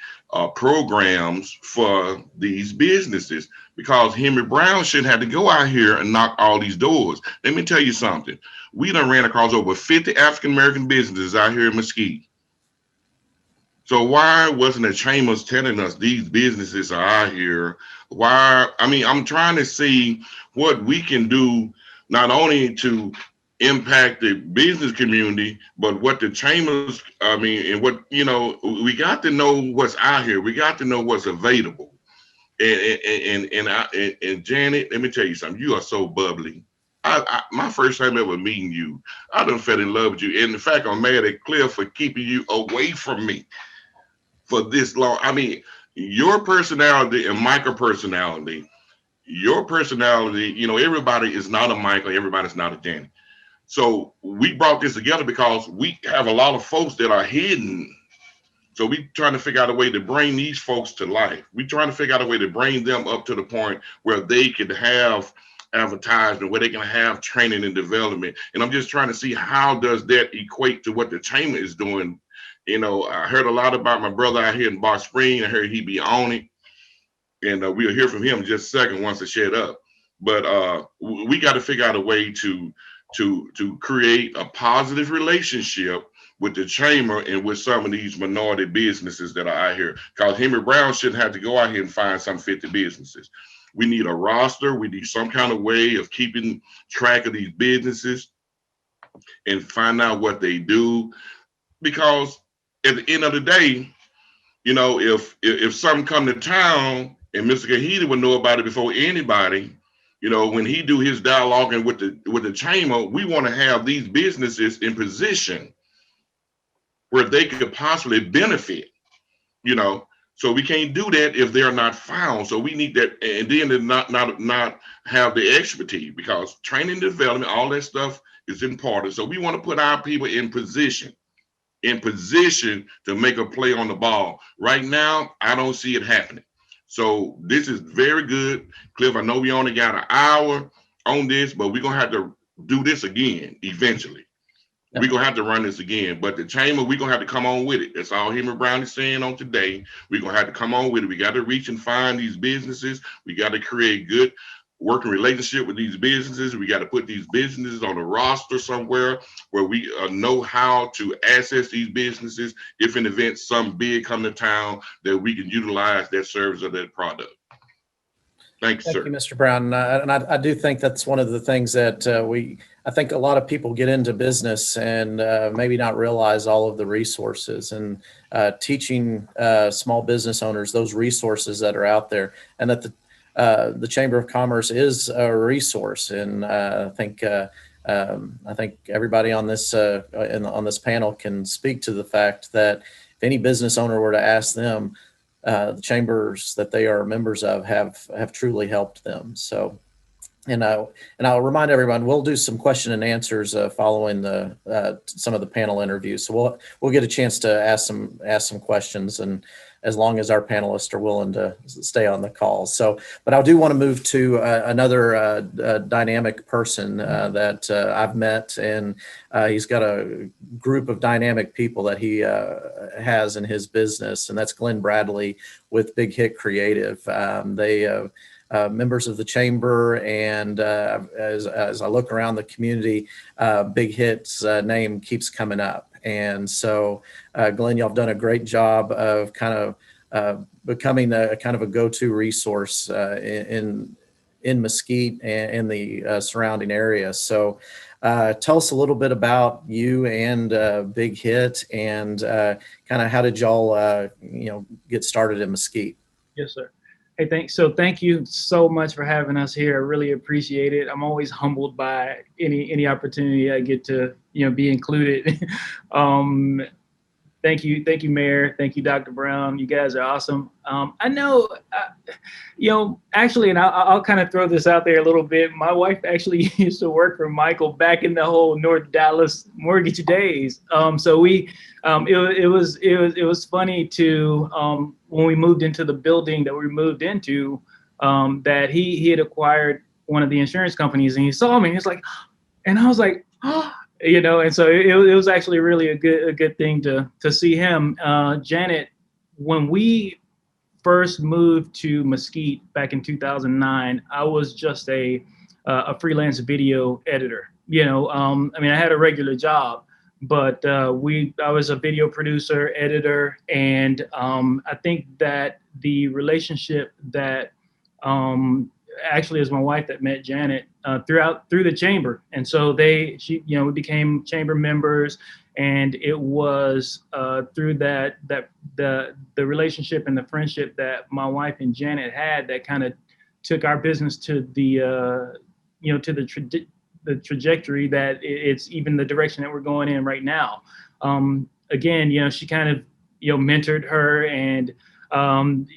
[SPEAKER 2] programs for these businesses, because Henry Brown shouldn't have to go out here and knock all these doors. Let me tell you something. We done ran across over 50 African-American businesses out here in Mesquite. So why wasn't the chambers telling us these businesses are out here? I'm trying to see what we can do, not only to impact the business community, but what the chambers, and what, we got to know what's out here. We got to know what's available. And Janet, let me tell you something. You are so bubbly. My first time ever meeting you, I done fell in love with you. And in fact, I'm mad at Cliff for keeping you away from me for this long. your personality and Michael personality, your personality, you know, everybody is not a Michael, everybody's not a Janet. So we brought this together because we have a lot of folks that are hidden. So we trying to figure out a way to bring these folks to life. We trying to figure out a way to bring them up to the point where they could have advertisement, where they can have training and development. And I'm just trying to see how does that equate to what the chamber is doing. You know, I heard a lot about my brother out here in Bar Spring. I heard he be on it. And we'll hear from him in just a second once it's shed up. But we got to figure out a way to create a positive relationship with the chamber and with some of these minority businesses that are out here. Because Henry Brown shouldn't have to go out here and find some 50 businesses. We need a roster. We need some kind of way of keeping track of these businesses and find out what they do. Because at the end of the day, you know, if something come to town and Mr. Kahidi would know about it before anybody, you know, when he do his dialoguing with the chamber, we want to have these businesses in position where they could possibly benefit, you know. So we can't do that if they're not found. So we need that, and then to not have the expertise, because training, development, all that stuff is important. So we want to put our people in position to make a play on the ball. Right now, I don't see it happening. So this is very good. Cliff, I know we only got an hour on this, but we're going to have to do this again eventually. We're going to have to run this again. But the chamber, we're going to have to come on with it. That's all Henry Brown is saying on today. We're going to have to come on with it. We got to reach and find these businesses. We got to create good working relationship with these businesses. We got to put these businesses on a roster somewhere where we know how to access these businesses if in event some big come to town, that we can utilize that service or that product. Thanks, sir.
[SPEAKER 1] Thank you, Mr. Brown. And I do think that's one of the things that I think a lot of people get into business and maybe not realize all of the resources, and teaching small business owners those resources that are out there, and that the Chamber of Commerce is a resource. And I think everybody on this on this panel can speak to the fact that if any business owner were to ask them, the chambers that they are members of have truly helped them. So, and I'll remind everyone, we'll do some question and answers following some of the panel interviews. So we'll get a chance to ask some questions, and as long as our panelists are willing to stay on the call. So, but I do want to move to another dynamic person that I've met, and he's got a group of dynamic people that he has in his business, and that's Glenn Bradley with Big Hit Creative. They members of the chamber, and as I look around the community, Big Hit's name keeps coming up. And so, Glenn, y'all have done a great job of kind of becoming a kind of a go-to resource in Mesquite and the surrounding area. So, tell us a little bit about you and Big Hit, and kind of how did y'all get started in Mesquite?
[SPEAKER 6] Yes, sir. Hey, thanks. So thank you so much for having us here. I really appreciate it. I'm always humbled by any opportunity I get to, be included. Thank you, Mayor. Thank you, Dr. Brown. You guys are awesome. I know, actually, and I'll kind of throw this out there a little bit. My wife actually used to work for Michael back in the whole North Dallas mortgage days. So we, it was funny to when we moved into the building that we moved into, that he had acquired one of the insurance companies, and he saw me, and he's like, and I was like, oh. And so it was actually really a good thing to see him. Janet, when we first moved to Mesquite back in 2009, I was just a freelance video editor. I had a regular job, but I was a video producer, editor, and I think that the relationship that actually is my wife that met Janet through the chamber. And so we became chamber members, and it was through that the relationship and the friendship that my wife and Janet had that kind of took our business to the the trajectory that it's even the direction that we're going in right now. Again, she kind of mentored her, and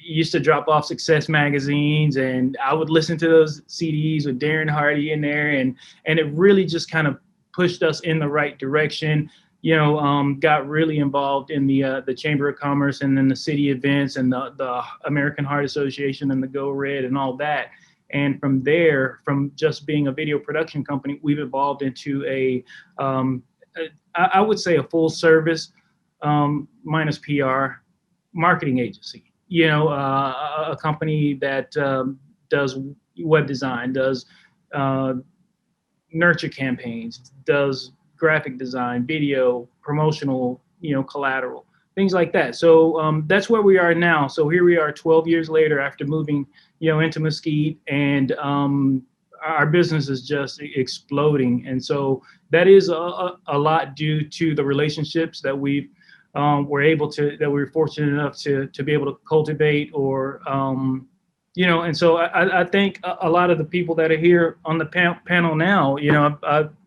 [SPEAKER 6] Used to drop off Success magazines, and I would listen to those CDs with Darren Hardy in there, and it really just kind of pushed us in the right direction. Got really involved in the Chamber of Commerce and then the city events and the American Heart Association and the Go Red and all that. And from there, from just being a video production company, we've evolved into I would say a full service, minus PR, marketing agency. A company that does web design, does nurture campaigns, does graphic design, video, promotional, collateral, things like that. So that's where we are now. So here we are 12 years later after moving, into Mesquite, and our business is just exploding. And so that is a lot due to the relationships that we were fortunate enough to be able to cultivate, or, and so I think a lot of the people that are here on the panel now,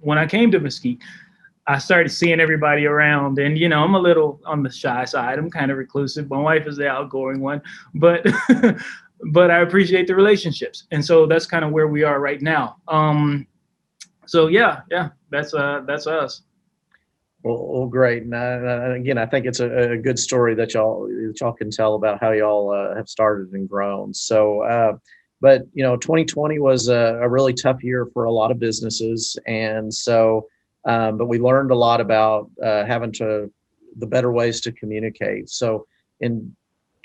[SPEAKER 6] when I came to Mesquite, I started seeing everybody around, and, I'm a little on the shy side. I'm kind of reclusive. My wife is the outgoing one, but, but I appreciate the relationships. And so that's kind of where we are right now. So yeah, that's us.
[SPEAKER 1] Well, great. And again, I think it's a good story that y'all can tell about how y'all have started and grown. So, but 2020 was a really tough year for a lot of businesses, and so, but we learned a lot about the better ways to communicate. So,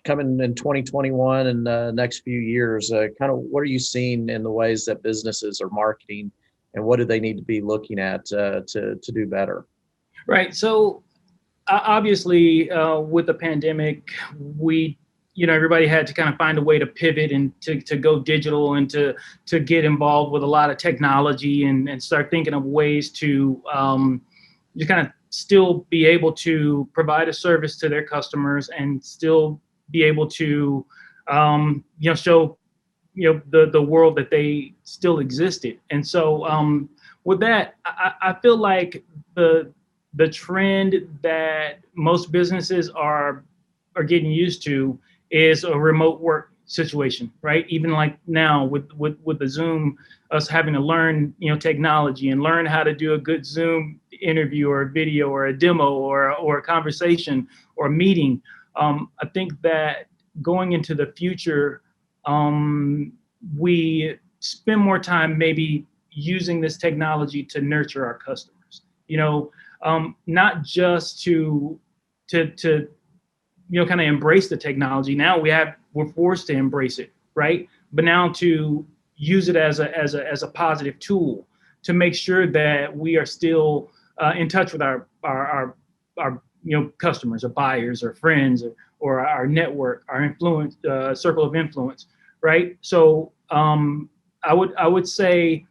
[SPEAKER 1] coming in 2021 and the next few years, kind of what are you seeing in the ways that businesses are marketing, and what do they need to be looking at to do better?
[SPEAKER 6] Right. So obviously, with the pandemic, everybody had to kind of find a way to pivot and to go digital, and to get involved with a lot of technology, and start thinking of ways to just kind of still be able to provide a service to their customers, and still be able to show the world that they still existed. And so with that, I feel like the trend that most businesses are getting used to is a remote work situation, right? Even like now with the Zoom, us having to learn, technology, and learn how to do a good Zoom interview or a video or a demo or a conversation or a meeting. I think that going into the future, we spend more time maybe using this technology to nurture our customers, not just to kind of embrace the technology. Now we're forced to embrace it, right? But now to use it as a positive tool to make sure that we are still in touch with our customers or buyers or friends or our network, our influence, circle of influence, right? So I would say,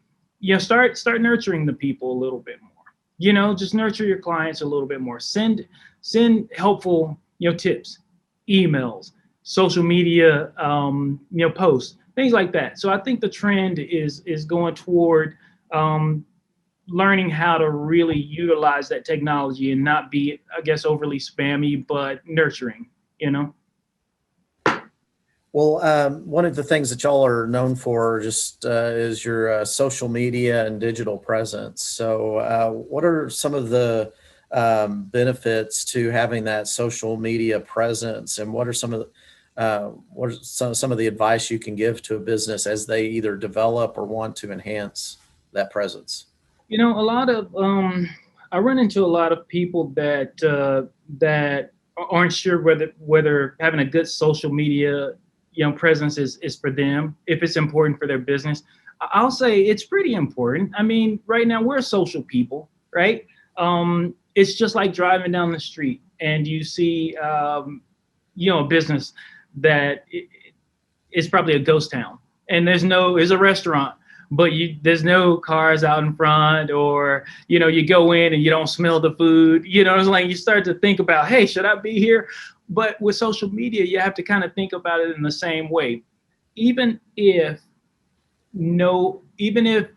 [SPEAKER 6] start nurturing the people a little bit more. Just nurture your clients a little bit more. Send helpful tips, emails, social media posts, things like that. So I think the trend is going toward learning how to really utilize that technology and not be, I guess, overly spammy, but nurturing,
[SPEAKER 1] Well, one of the things that y'all are known for just is your social media and digital presence. So what are some of the benefits to having that social media presence, and what are some of the advice you can give to a business as they either develop or want to enhance that presence?
[SPEAKER 6] A lot of I run into a lot of people that aren't sure whether having a good social media presence is for them, if it's important for their business. I'll say it's pretty important. I mean, right now we're social people, right? It's just like driving down the street and you see, a business that is probably a ghost town, and there's a restaurant, but there's no cars out in front, or, you go in and you don't smell the food, it's like you start to think about, hey, should I be here? But with social media, you have to kind of think about it in the same way. Even if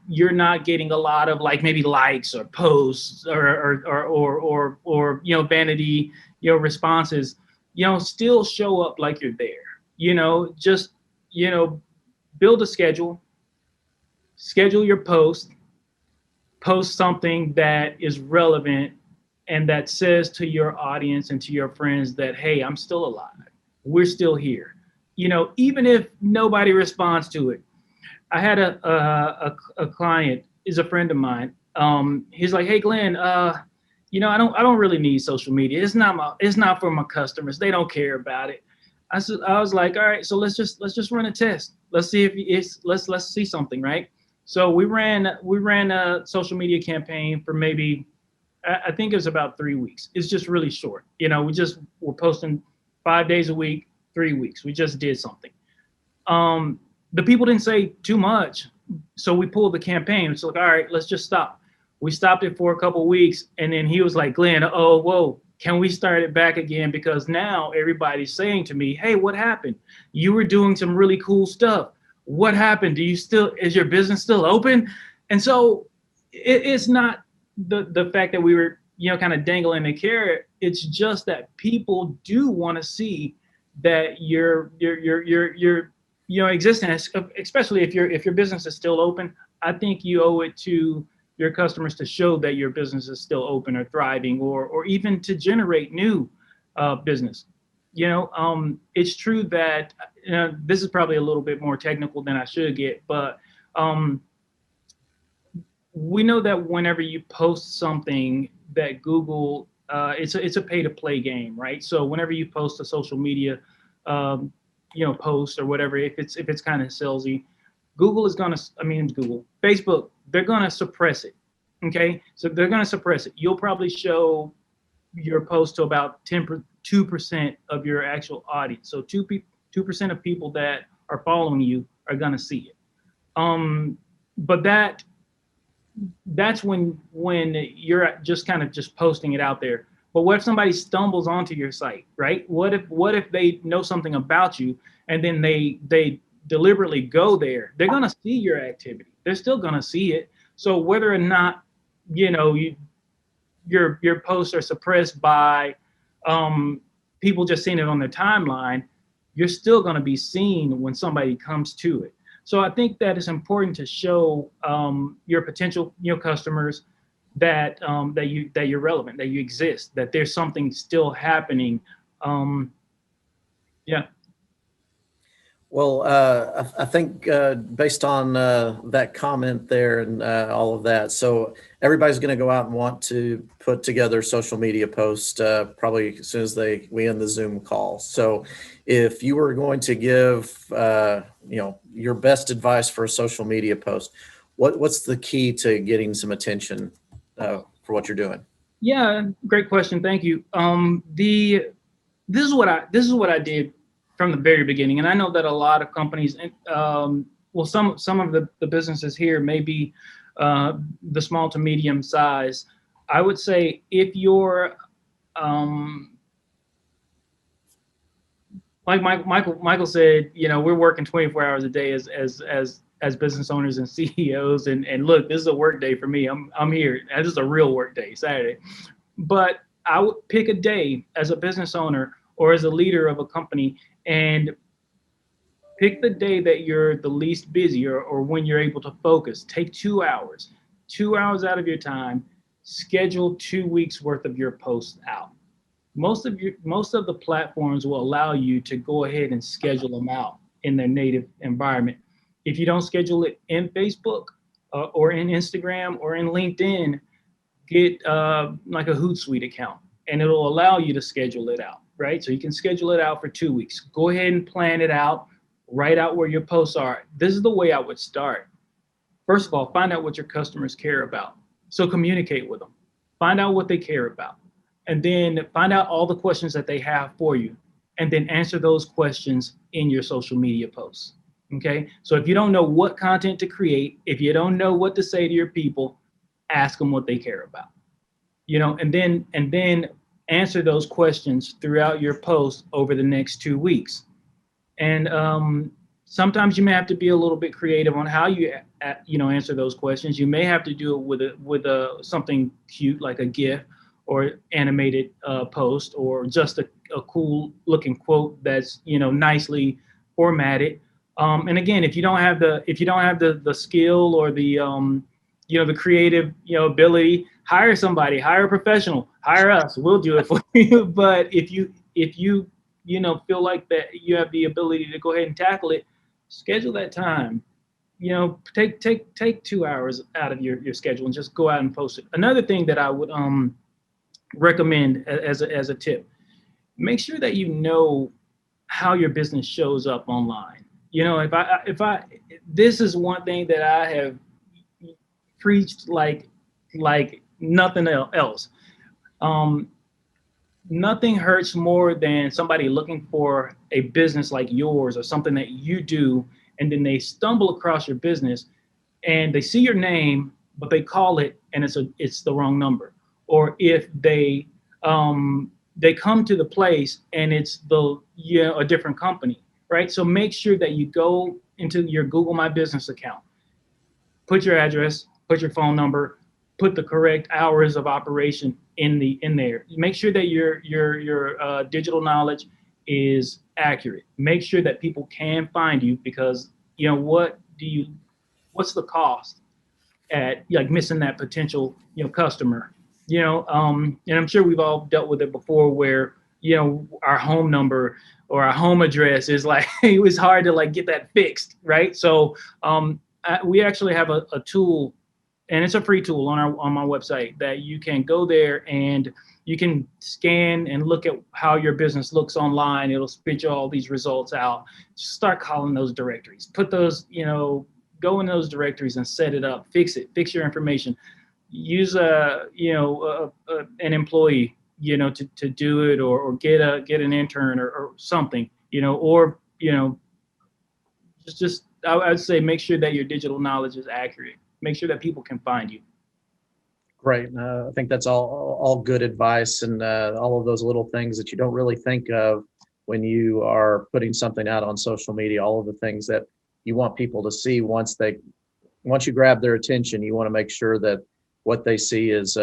[SPEAKER 6] you're not getting a lot of maybe likes or posts or vanity, responses, still show up like you're there. just, build a schedule your post something that is relevant and that says to your audience and to your friends that, hey, I'm still alive. We're still here. Even if nobody responds to it. I had a client, is a friend of mine. He's like, hey, Glenn, I don't really need social media. It's not for my customers. They don't care about it. I was like, all right, so let's just run a test. Let's see let's see something, right? So we ran a social media campaign for maybe, I think it was about 3 weeks. It's just really short. We're posting 5 days a week, 3 weeks. We just did something. The people didn't say too much. So we pulled the campaign. It's like, all right, let's just stop. We stopped it for a couple of weeks. And then he was like, Glenn, oh, whoa, can we start it back again? Because now everybody's saying to me, hey, what happened? You were doing some really cool stuff. What happened? Is your business still open? And so it's not the fact that we were, kind of dangling the carrot. It's just that people do want to see that your existence, especially if your business is still open. I think you owe it to your customers to show that your business is still open or thriving, or even to generate new business. It's true that this is probably a little bit more technical than I should get, but we know that whenever you post something that Google, it's a pay to play game, right? So whenever you post a social media, post or whatever, if it's kind of salesy, Facebook, they're gonna suppress it. Okay, so they're gonna suppress it. You'll probably show your post to about 2% of your actual audience. So 2% of people that are following you are gonna see it. But that's when you're just kind of just posting it out there. But what if somebody stumbles onto your site, right? What if they know something about you and then they deliberately go there? They're gonna see your activity. They're still gonna see it. So whether or not your posts are suppressed by people just seeing it on their timeline, you're still gonna be seen when somebody comes to it. So I think that it's important to show your potential customers that you're relevant, that you exist, that there's something still happening. Yeah.
[SPEAKER 1] Well, I think based on that comment there and all of that, so everybody's going to go out and want to put together social media posts probably as soon as we end the Zoom call. So if you were going to give your best advice for a social media post, what's the key to getting some attention for what you're doing?
[SPEAKER 6] Yeah, great question. Thank you. This is what I did from the very beginning, and I know that a lot of companies, some of the businesses here may be the small to medium size. I would say if you're like Michael said, we're working 24 hours a day as business owners and CEOs, and look, this is a work day for me. I'm here. This is a real work day, Saturday. But I would pick a day as a business owner or as a leader of a company and pick the day that you're the least busy or when you're able to focus. Take 2 hours out of your time, schedule 2 weeks worth of your posts out. Most of the platforms will allow you to go ahead and schedule them out in their native environment. If you don't schedule it in Facebook or in Instagram or in LinkedIn, get like a Hootsuite account, and it'll allow you to schedule it out, right? So you can schedule it out for 2 weeks. Go ahead and plan it out, write out where your posts are. This is the way I would start. First of all, find out what your customers care about. So communicate with them. Find out what they care about. And then find out all the questions that they have for you. And then answer those questions in your social media posts. Okay? So if you don't know what content to create, if you don't know what to say to your people, ask them what they care about. And then answer those questions throughout your post over the next 2 weeks. And sometimes you may have to be a little bit creative on how you answer those questions. You may have to do it with something cute like a GIF, or animated post, or just a cool looking quote that's, nicely formatted. And again, if you don't have the skill or the the creative ability, hire somebody, hire a professional, hire us, we'll do it for you. But if you feel like that you have the ability to go ahead and tackle it, schedule that time. Take 2 hours out of your schedule and just go out and post it. Another thing that I would recommend as a tip, make sure that you know how your business shows up online. This is one thing that I have preached like nothing else. Nothing hurts more than somebody looking for a business like yours or something that you do, and then they stumble across your business and they see your name, but they call it and it's the wrong number. Or if they come to the place and it's a different company, right? So make sure that you go into your Google My Business account, put your address, put your phone number, put the correct hours of operation in there. Make sure that your digital knowledge is accurate. Make sure that people can find you, because what's the cost at missing that potential customer? And I'm sure we've all dealt with it before, where our home number or our home address is it was hard to get that fixed, right? So we actually have a tool, and it's a free tool on my website, that you can go there and you can scan and look at how your business looks online. It'll spit you all these results out. Just start calling those directories. Put those, go in those directories and set it up. Fix it. Fix your information. Use an employee, to do it, or get an intern or something, or just I would say make sure that your digital knowledge is accurate. Make sure that people can find you.
[SPEAKER 1] Great. I think that's all good advice, and all of those little things that you don't really think of when you are putting something out on social media. All of the things that you want people to see once you grab their attention, you want to make sure that what they see is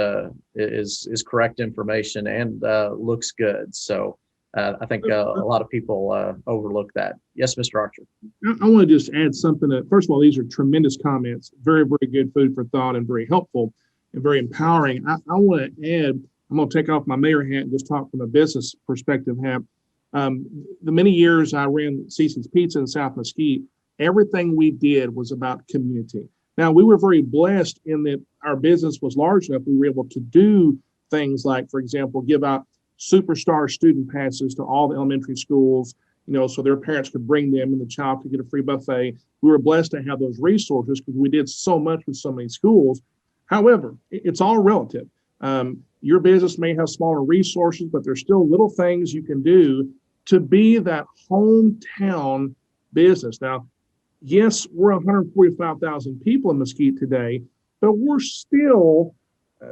[SPEAKER 1] correct information and looks good. So I think a lot of people overlook that. Yes, Mr. Archer.
[SPEAKER 3] I want to just add something. First of all, these are tremendous comments, very, very good food for thought, and very helpful and very empowering. I want to add, I'm going to take off my mayor hat and just talk from a business perspective. The many years I ran Cece's Pizza in South Mesquite, everything we did was about community. Now, we were very blessed in that our business was large enough. We were able to do things like, for example, give out superstar student passes to all the elementary schools, so their parents could bring them and the child could get a free buffet. We were blessed to have those resources because we did so much with so many schools. However, it's all relative. Your business may have smaller resources, but there's still little things you can do to be that hometown business. Now, yes, we're 145,000 people in Mesquite today, but we're still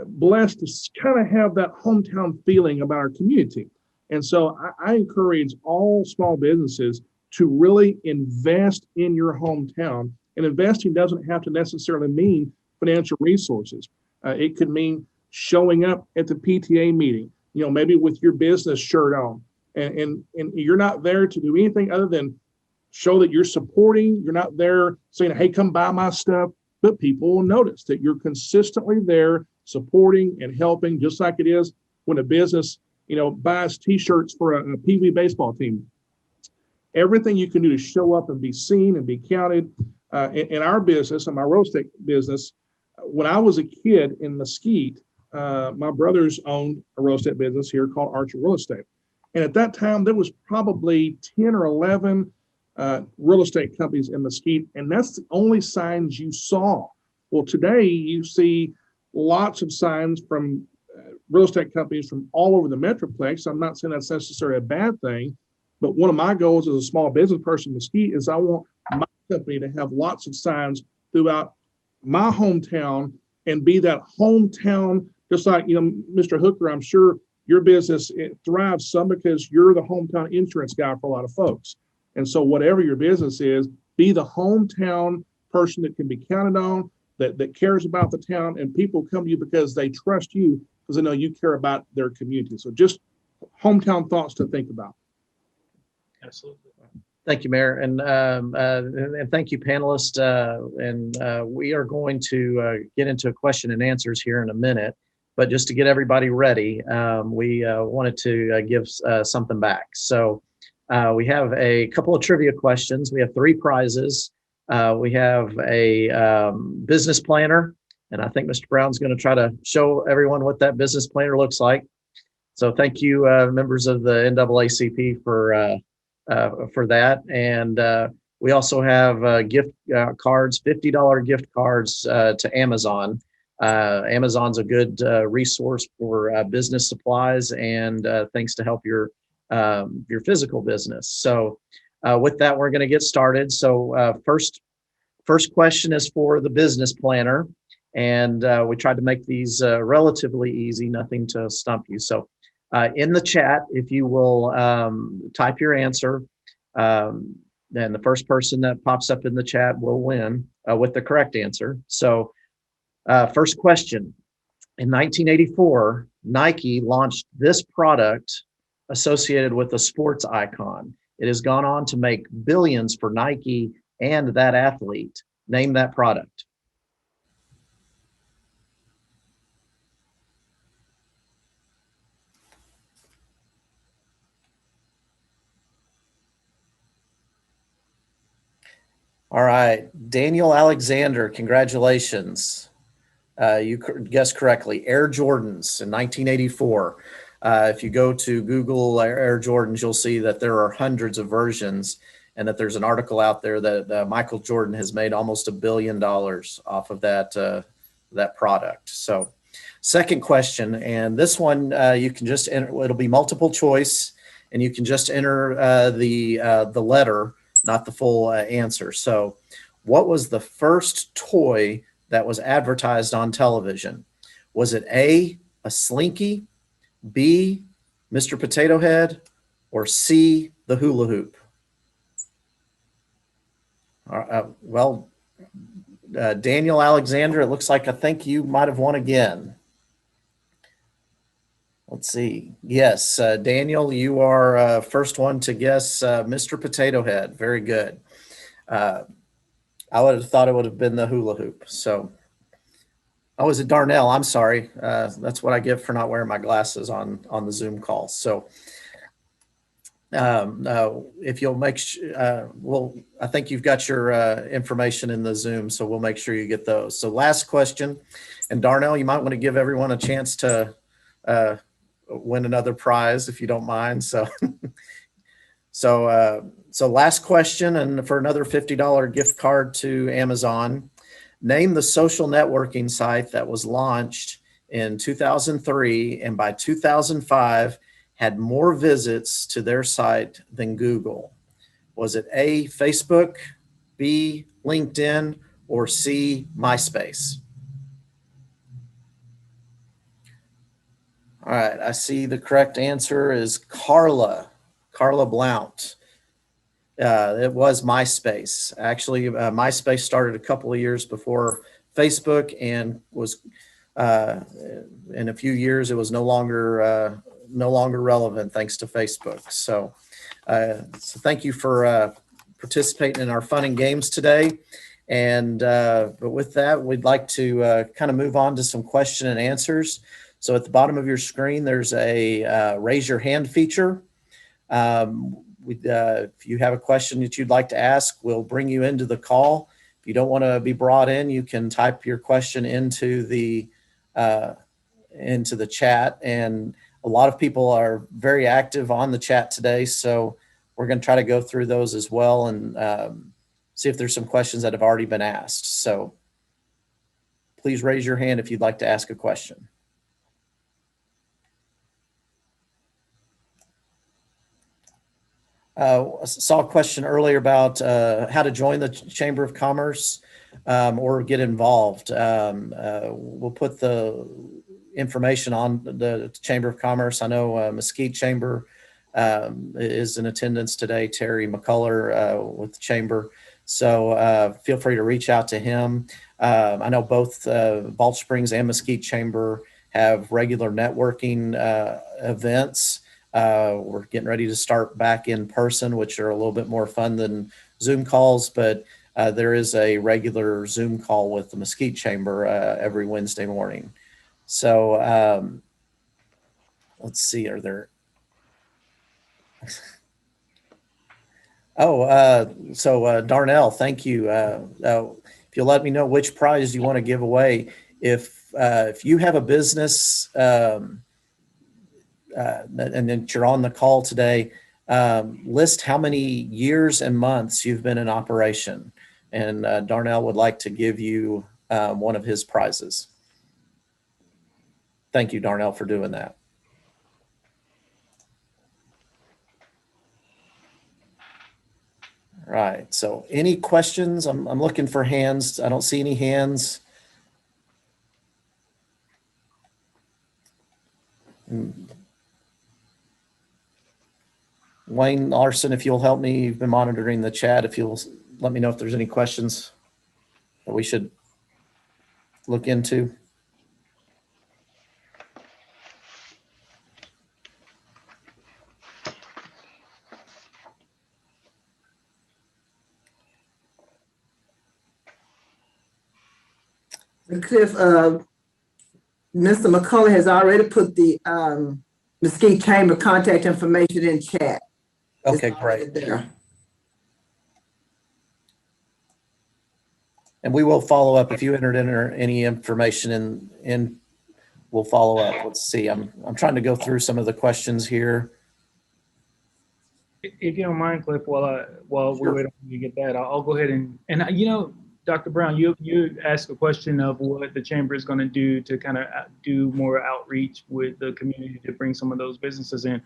[SPEAKER 3] blessed to kind of have that hometown feeling about our community. And so I encourage all small businesses to really invest in your hometown. And investing doesn't have to necessarily mean financial resources. It could mean showing up at the PTA meeting, maybe with your business shirt on. And you're not there to do anything other than show that you're supporting. You're not there saying, hey, come buy my stuff. But people will notice that you're consistently there supporting and helping, just like it is when a business, buys T-shirts for a Pee Wee baseball team. Everything you can do to show up and be seen and be counted. In our business, in my real estate business, when I was a kid in Mesquite, my brothers owned a real estate business here called Archer Real Estate. And at that time, there was probably 10 or 11 real estate companies in Mesquite, and that's the only signs you saw. Well, today you see lots of signs from real estate companies from all over the Metroplex. I'm not saying that's necessarily a bad thing, but one of my goals as a small business person in Mesquite is I want my company to have lots of signs throughout my hometown and be that hometown, just like, Mr. Hooker, I'm sure your business, it thrives some because you're the hometown insurance guy for a lot of folks. And so whatever your business is, be the hometown person that can be counted on, that cares about the town, and people come to you because they trust you because I know you care about their community. So just hometown thoughts to think about.
[SPEAKER 6] Absolutely.
[SPEAKER 1] Thank you, Mayor, and thank you, panelists. We are going to get into question and answers here in a minute, but just to get everybody ready, we wanted to give something back. So we have a couple of trivia questions. We have 3 prizes. We have a business planner, and I think Mr. Brown's going to try to show everyone what that business planner looks like. So thank you, members of the NAACP for that. And we also have gift cards, $50 gift cards to Amazon. Amazon's a good resource for business supplies and things to help your physical business. So with that, we're going to get started. So first question is for the business planner. And we tried to make these relatively easy, nothing to stump you. So in the chat, if you will type your answer, then the first person that pops up in the chat will win with the correct answer. So first question, in 1984, Nike launched this product associated with a sports icon. It has gone on to make billions for Nike and that athlete. Name that product. All right, Daniel Alexander, congratulations. You guessed correctly, Air Jordans in 1984. If you go to Google Air Jordans, you'll see that there are hundreds of versions and that there's an article out there that Michael Jordan has made almost $1 billion off of that product. So second question, and this one you can just enter, it'll be multiple choice, and you can just enter the letter, not the full answer. So what was the first toy that was advertised on television? Was it A, a Slinky, B, Mr. Potato Head, or C, the hula hoop? Daniel Alexander, it looks like I think you might have won again. Let's see. Yes, Daniel, you are first one to guess Mr. Potato Head. Very good. I would have thought it would have been the hula hoop. So, oh, is it Darnell? I'm sorry. That's what I get for not wearing my glasses on the Zoom call. So, if you'll make, I think you've got your information in the Zoom, so we'll make sure you get those. So, last question, and Darnell, you might want to give everyone a chance to win another prize if you don't mind. So, so last question, and for another $50 gift card to Amazon. Name the social networking site that was launched in 2003 and by 2005 had more visits to their site than Google. Was it A, Facebook, B, LinkedIn, or C, MySpace? All right, I see the correct answer is Carla Blount. It was MySpace. Actually, MySpace started a couple of years before Facebook and was, in a few years, it was no longer relevant thanks to Facebook. So thank you for participating in our fun and games today. And but with that, we'd like to kind of move on to some question and answers. So at the bottom of your screen, there's a raise your hand feature. If you have a question that you'd like to ask, we'll bring you into the call. If you don't want to be brought in, you can type your question into the chat. And a lot of people are very active on the chat today, so we're going to try to go through those as well and see if there's some questions that have already been asked. So please raise your hand if you'd like to ask a question. Saw a question earlier about how to join the Chamber of Commerce or get involved. We'll put the information on the Chamber of Commerce. I know Mesquite Chamber is in attendance today, Terry McCullough with the Chamber. So feel free to reach out to him. I know both Balch Springs and Mesquite Chamber have regular networking events. We're getting ready to start back in person, which are a little bit more fun than Zoom calls, but there is a regular Zoom call with the Mesquite Chamber every Wednesday morning. So let's see, are there... So Darnell, thank you. If you'll let me know which prize you want to give away. If you have a business and that you're on the call today, list how many years and months you've been in operation. And Darnell would like to give you one of his prizes. Thank you, Darnell, for doing that. Right. So any questions? I'm looking for hands. I don't see any hands. Wayne Larson, if you'll help me, you've been monitoring the chat. If you'll let me know if there's any questions that we should look into.
[SPEAKER 4] Cliff, Mr. McCullough has already put the Mesquite Chamber contact information in chat.
[SPEAKER 1] Okay, great.
[SPEAKER 4] There.
[SPEAKER 1] And we will follow up if you entered in any information in we'll follow up. Let's see. I'm trying to go through some of the questions here.
[SPEAKER 6] If you don't mind, Cliff, while we wait on you to get that, I'll go ahead and you know, Dr. Brown, you asked a question of what the chamber is going to do to kind of do more outreach with the community to bring some of those businesses in.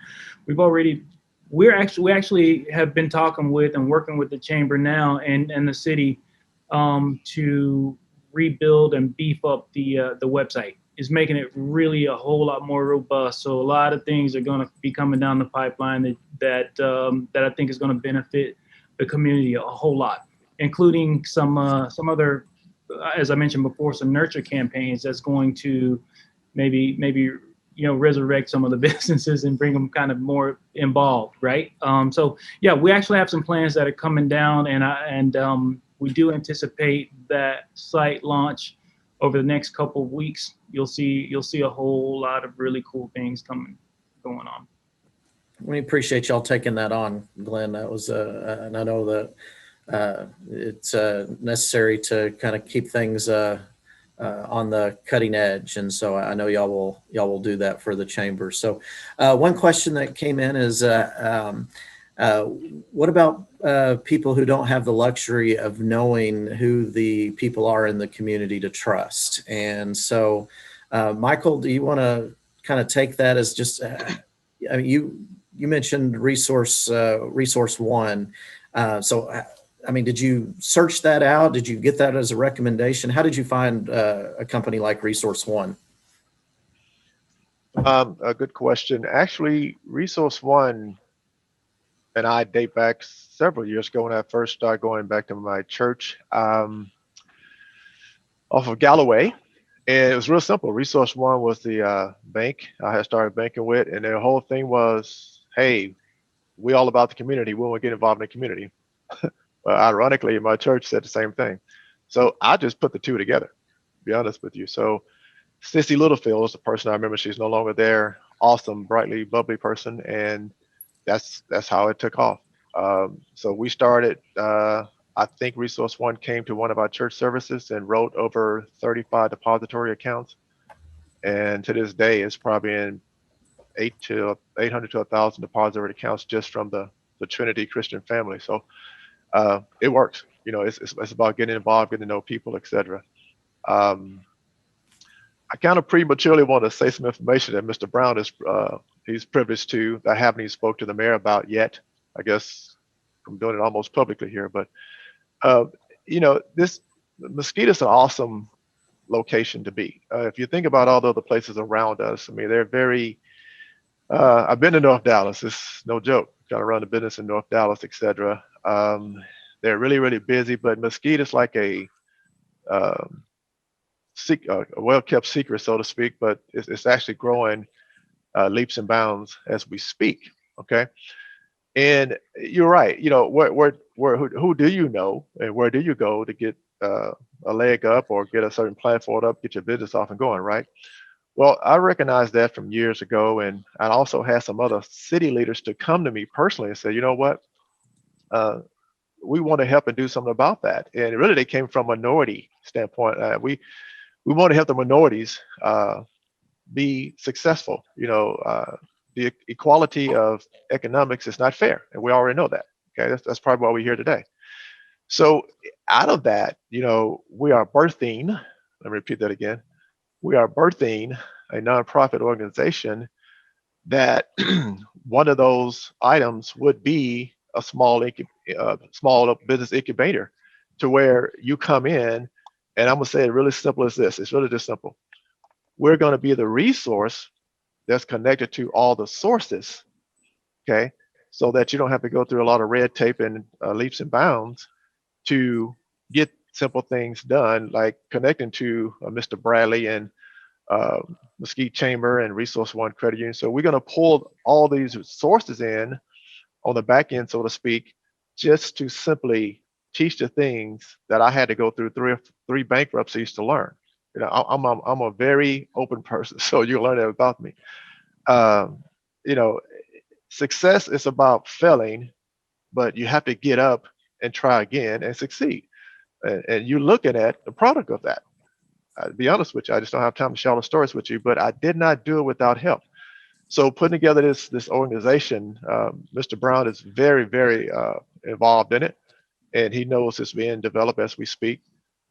[SPEAKER 6] We actually have been talking with and working with the chamber now and the city to rebuild and beef up the website. Is making it really a whole lot more robust. So a lot of things are going to be coming down the pipeline that I think is going to benefit the community a whole lot, including some other, as I mentioned before, some nurture campaigns that's going to maybe resurrect some of the businesses and bring them kind of more involved, right? So yeah, we actually have some plans that are coming down, and we do anticipate that site launch over the next couple of weeks. You'll see a whole lot of really cool things going on.
[SPEAKER 1] We appreciate y'all taking that on, Glenn. That was and I know that it's necessary to kind of keep things on the cutting edge, and so I know y'all will do that for the chamber. So one question that came in is what about people who don't have the luxury of knowing who the people are in the community to trust? And so Michael, do you want to kind of take that as just I mean, you mentioned resource one. So I mean, did you search that out? Did you get that as a recommendation? How did you find a company like Resource One?
[SPEAKER 5] A good question. Actually, Resource One and I date back several years ago when I first started going back to my church off of Galloway. And it was real simple. Resource One was the bank I had started banking with, and their whole thing was, hey, we all about the community. We want to get involved in the community. Well, ironically, my church said the same thing. So I just put the two together, to be honest with you. So Sissy Littlefield is the person I remember. She's no longer there. Awesome, brightly, bubbly person. And that's how it took off. So we started, I think Resource One came to one of our church services and wrote over 35 depository accounts. And to this day, it's probably in 800 to 1,000 depository accounts just from the Trinity Christian family. So it works. You know, it's about getting involved, getting to know people, etc. I kind of prematurely want to say some information that Mr. Brown is he's privileged to. I haven't even spoke to the mayor about yet. I guess I'm doing it almost publicly here, but you know, this Mesquite is an awesome location to be. If you think about all the other places around us, I mean, they're very. I've been to North Dallas. It's no joke. Got to run a business in North Dallas, etc. They're really, really busy, but Mesquite is like a a well-kept secret, so to speak, but it's actually growing leaps and bounds as we speak. Okay, and you're right. You know, who do you know, and where do you go to get a leg up or get a certain platform up, get your business off and going, right? Well, I recognized that from years ago, and I also had some other city leaders to come to me personally and say, you know what, we want to help and do something about that. And really, they came from a minority standpoint. We want to help the minorities be successful. You know, the equality of economics is not fair, and we already know that. Okay, that's probably why we're here today. So out of that, you know, we are birthing. Let me repeat that again. We are birthing a nonprofit organization that one of those items would be a small business incubator, to where you come in, and I'm gonna say it really simple as this. It's really just simple. We're gonna be the resource that's connected to all the sources, okay? So that you don't have to go through a lot of red tape and leaps and bounds to get simple things done, like connecting to Mr. Bradley and Mesquite Chamber and Resource One Credit Union. So we're going to pull all these sources in on the back end, so to speak, just to simply teach the things that I had to go through three bankruptcies to learn. You know, I'm a very open person, so you'll learn that about me. You know, success is about failing, but you have to get up and try again and succeed. And you're looking at the product of that. To be honest with you, I just don't have time to share all the stories with you, but I did not do it without help. So putting together this organization, Mr. Brown is very, very involved in it, and he knows it's being developed as we speak.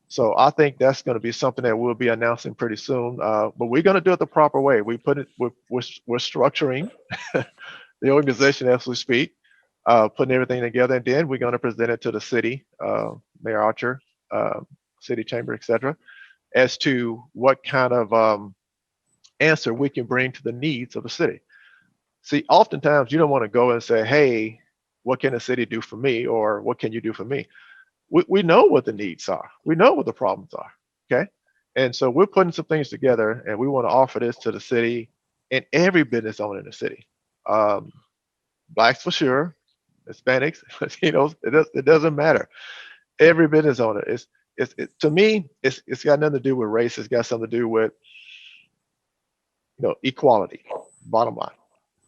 [SPEAKER 5] So I think that's going to be something that we'll be announcing pretty soon. But we're going to do it the proper way. We're structuring the organization as we speak, putting everything together, and then we're going to present it to the city, Mayor Archer, city chamber, etc., as to what kind of answer we can bring to the needs of the city. See, oftentimes you don't want to go and say, hey, what can the city do for me? Or what can you do for me? We know what the needs are. We know what the problems are, okay? And so we're putting some things together, and we want to offer this to the city and every business owner in the city. Blacks for sure, Hispanics, Latinos, it doesn't matter. Every business owner is, to me, it's got nothing to do with race. It's got something to do with, you know, equality, bottom line.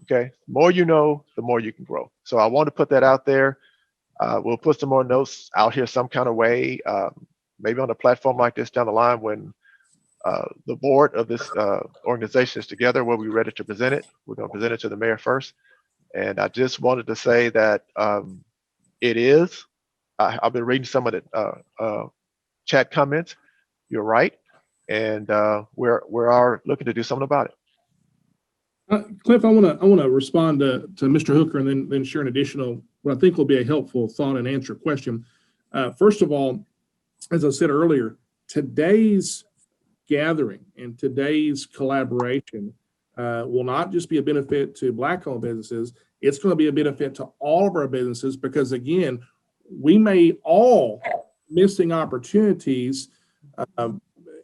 [SPEAKER 5] Okay, the more you know, the more you can grow. So I want to put that out there. We'll put some more notes out here some kind of way, maybe on a platform like this down the line when the board of this organization is together, we'll be ready to present it. We're going to present it to the mayor first. And I just wanted to say that it is, I've been reading some of the chat comments. You're right. And we are looking to do something about it.
[SPEAKER 3] Cliff, I want to respond to Mr. Hooker and then share an additional, what I think will be a helpful thought and answer question. First of all, as I said earlier, today's gathering and today's collaboration will not just be a benefit to Black-owned businesses, it's going to be a benefit to all of our businesses, because again, we may all missing opportunities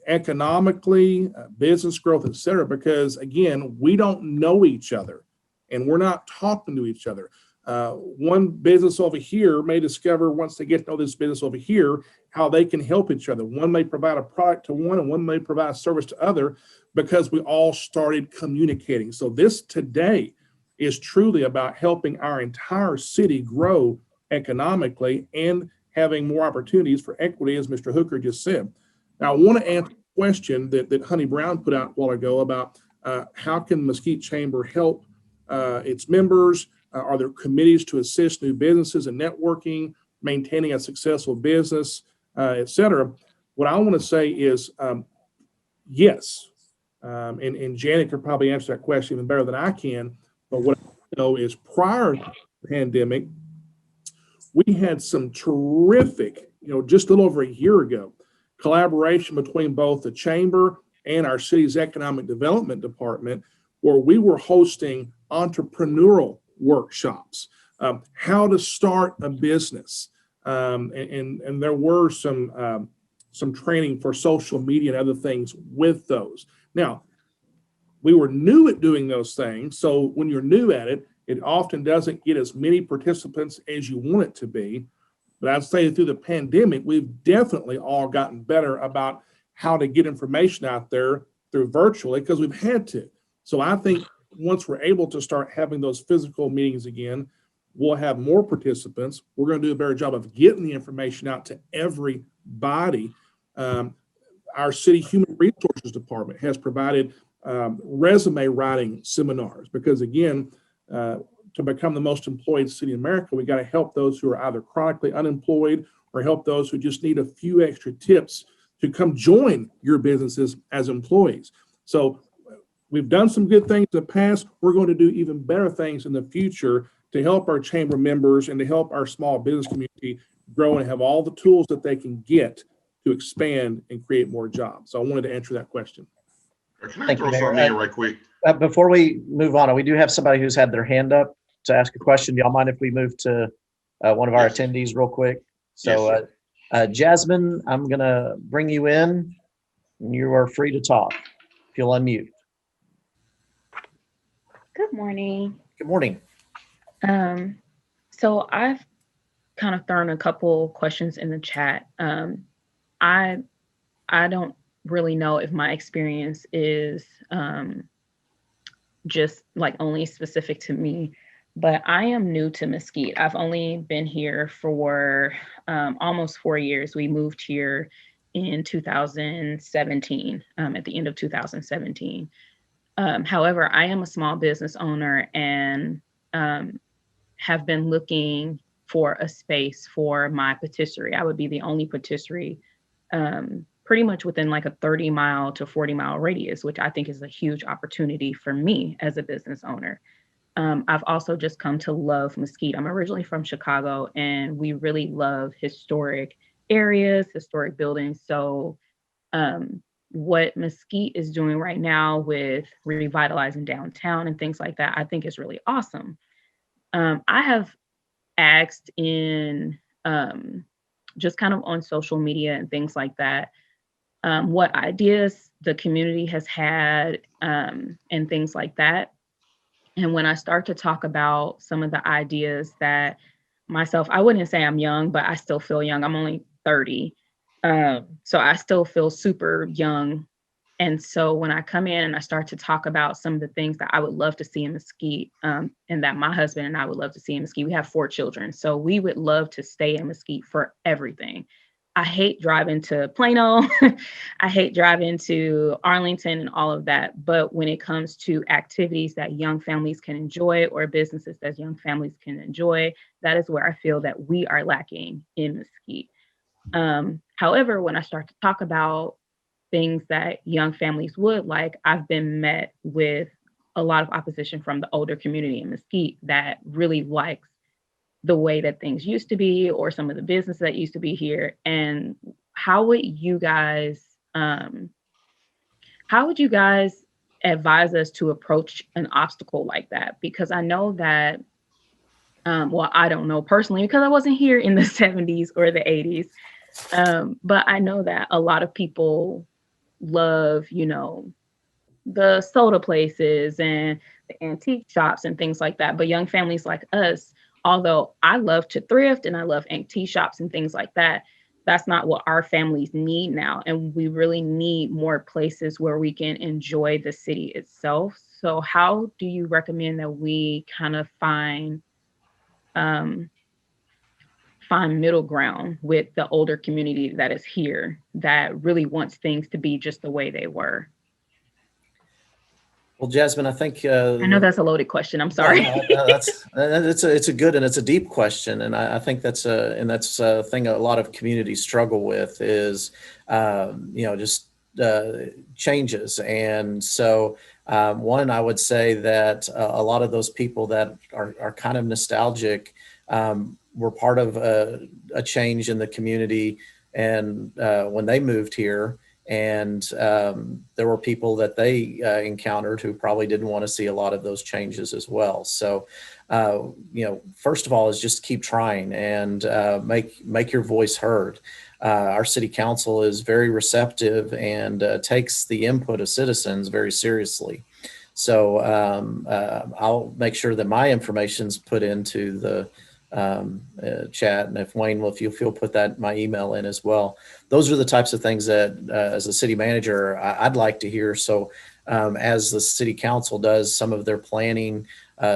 [SPEAKER 3] economically, business growth, et cetera, because again, we don't know each other and we're not talking to each other. One business over here may discover, once they get to know this business over here, how they can help each other. One may provide a product to one and one may provide a service to other, because we all started communicating. So this today is truly about helping our entire city grow economically and having more opportunities for equity, as Mr. Hooker just said. Now, I want to answer a question that Honey Brown put out a while ago about how can Mesquite Chamber help its members? Are there committees to assist new businesses and networking, maintaining a successful business, et cetera? What I want to say is yes. And Janet could probably answer that question even better than I can. But what I know is prior to the pandemic, we had some terrific, just a little over a year ago, collaboration between both the chamber and our city's economic development department, where we were hosting entrepreneurial workshops, how to start a business. And there were some some training for social media and other things with those. Now, we were new at doing those things. So when you're new at it, it often doesn't get as many participants as you want it to be. But I'd say through the pandemic, we've definitely all gotten better about how to get information out there through virtually, because we've had to. So I think once we're able to start having those physical meetings again, we'll have more participants. We're going to do a better job of getting the information out to everybody. Our city human resources department has provided resume writing seminars, because again, to become the most employed city in America, we got to help those who are either chronically unemployed or help those who just need a few extra tips to come join your businesses as employees. So we've done some good things in the past. We're going to do even better things in the future to help our chamber members and to help our small business community grow and have all the tools that they can get to expand and create more jobs. So I wanted to answer that question.
[SPEAKER 2] Can I
[SPEAKER 1] Thank you,
[SPEAKER 2] throw
[SPEAKER 1] Mayor.
[SPEAKER 2] something in right quick?
[SPEAKER 1] Before we move on, we do have somebody who's had their hand up to ask a question. Do y'all mind if we move to one of our
[SPEAKER 2] Yes.
[SPEAKER 1] attendees real quick?
[SPEAKER 2] Yes,
[SPEAKER 1] So Jasmine, I'm going to bring you in, and you are free to talk. If you'll unmute.
[SPEAKER 7] Good morning.
[SPEAKER 1] Good morning.
[SPEAKER 7] So I've kind of thrown a couple questions in the chat. I don't really know if my experience is just like only specific to me, but I am new to Mesquite. I've only been here for almost 4 years. We moved here in 2017, at the end of 2017. However, I am a small business owner and have been looking for a space for my patisserie. I would be the only patisserie pretty much within like a 30-mile to 40-mile radius, which I think is a huge opportunity for me as a business owner. I've also just come to love Mesquite. I'm originally from Chicago, and we really love historic areas, historic buildings. So what Mesquite is doing right now with revitalizing downtown and things like that, I think is really awesome. I have asked in just kind of on social media and things like that, what ideas the community has had and things like that. And when I start to talk about some of the ideas that myself, I wouldn't say I'm young, but I still feel young. I'm only 30. So I still feel super young. And so when I come in and I start to talk about some of the things that I would love to see in Mesquite, and that my husband and I would love to see in Mesquite, we have 4 children. So we would love to stay in Mesquite for everything. I hate driving to Plano. I hate driving to Arlington and all of that. But when it comes to activities that young families can enjoy or businesses that young families can enjoy, that is where I feel that we are lacking in Mesquite. However, when I start to talk about things that young families would like, I've been met with a lot of opposition from the older community in Mesquite that really likes the way that things used to be or some of the business that used to be here. And how would you guys advise us to approach an obstacle like that? Because I know that, well, I don't know personally because I wasn't here in the 70s or the 80s. But I know that a lot of people love, the soda places and the antique shops and things like that. But young families like us, although I love to thrift and I love antique shops and things like that, that's not what our families need now. And we really need more places where we can enjoy the city itself. So how do you recommend that we kind of find middle ground with the older community that is here that really wants things to be just the way they were?
[SPEAKER 1] Well, Jasmine, I think
[SPEAKER 7] I know that's a loaded question. I'm sorry.
[SPEAKER 1] It's a good and it's a deep question, and I think that's a thing a lot of communities struggle with is just changes. And so one, I would say that a lot of those people that are kind of nostalgic were part of a change in the community, and when they moved here. And there were people that they encountered who probably didn't want to see a lot of those changes as well. So, first of all, is just keep trying and make your voice heard. our city council is very receptive and takes the input of citizens very seriously. So I'll make sure that my information's put into the chat, and if Wayne, if you'll put that my email in as well. Those are the types of things that as a city manager I'd like to hear. So as the city council does some of their planning,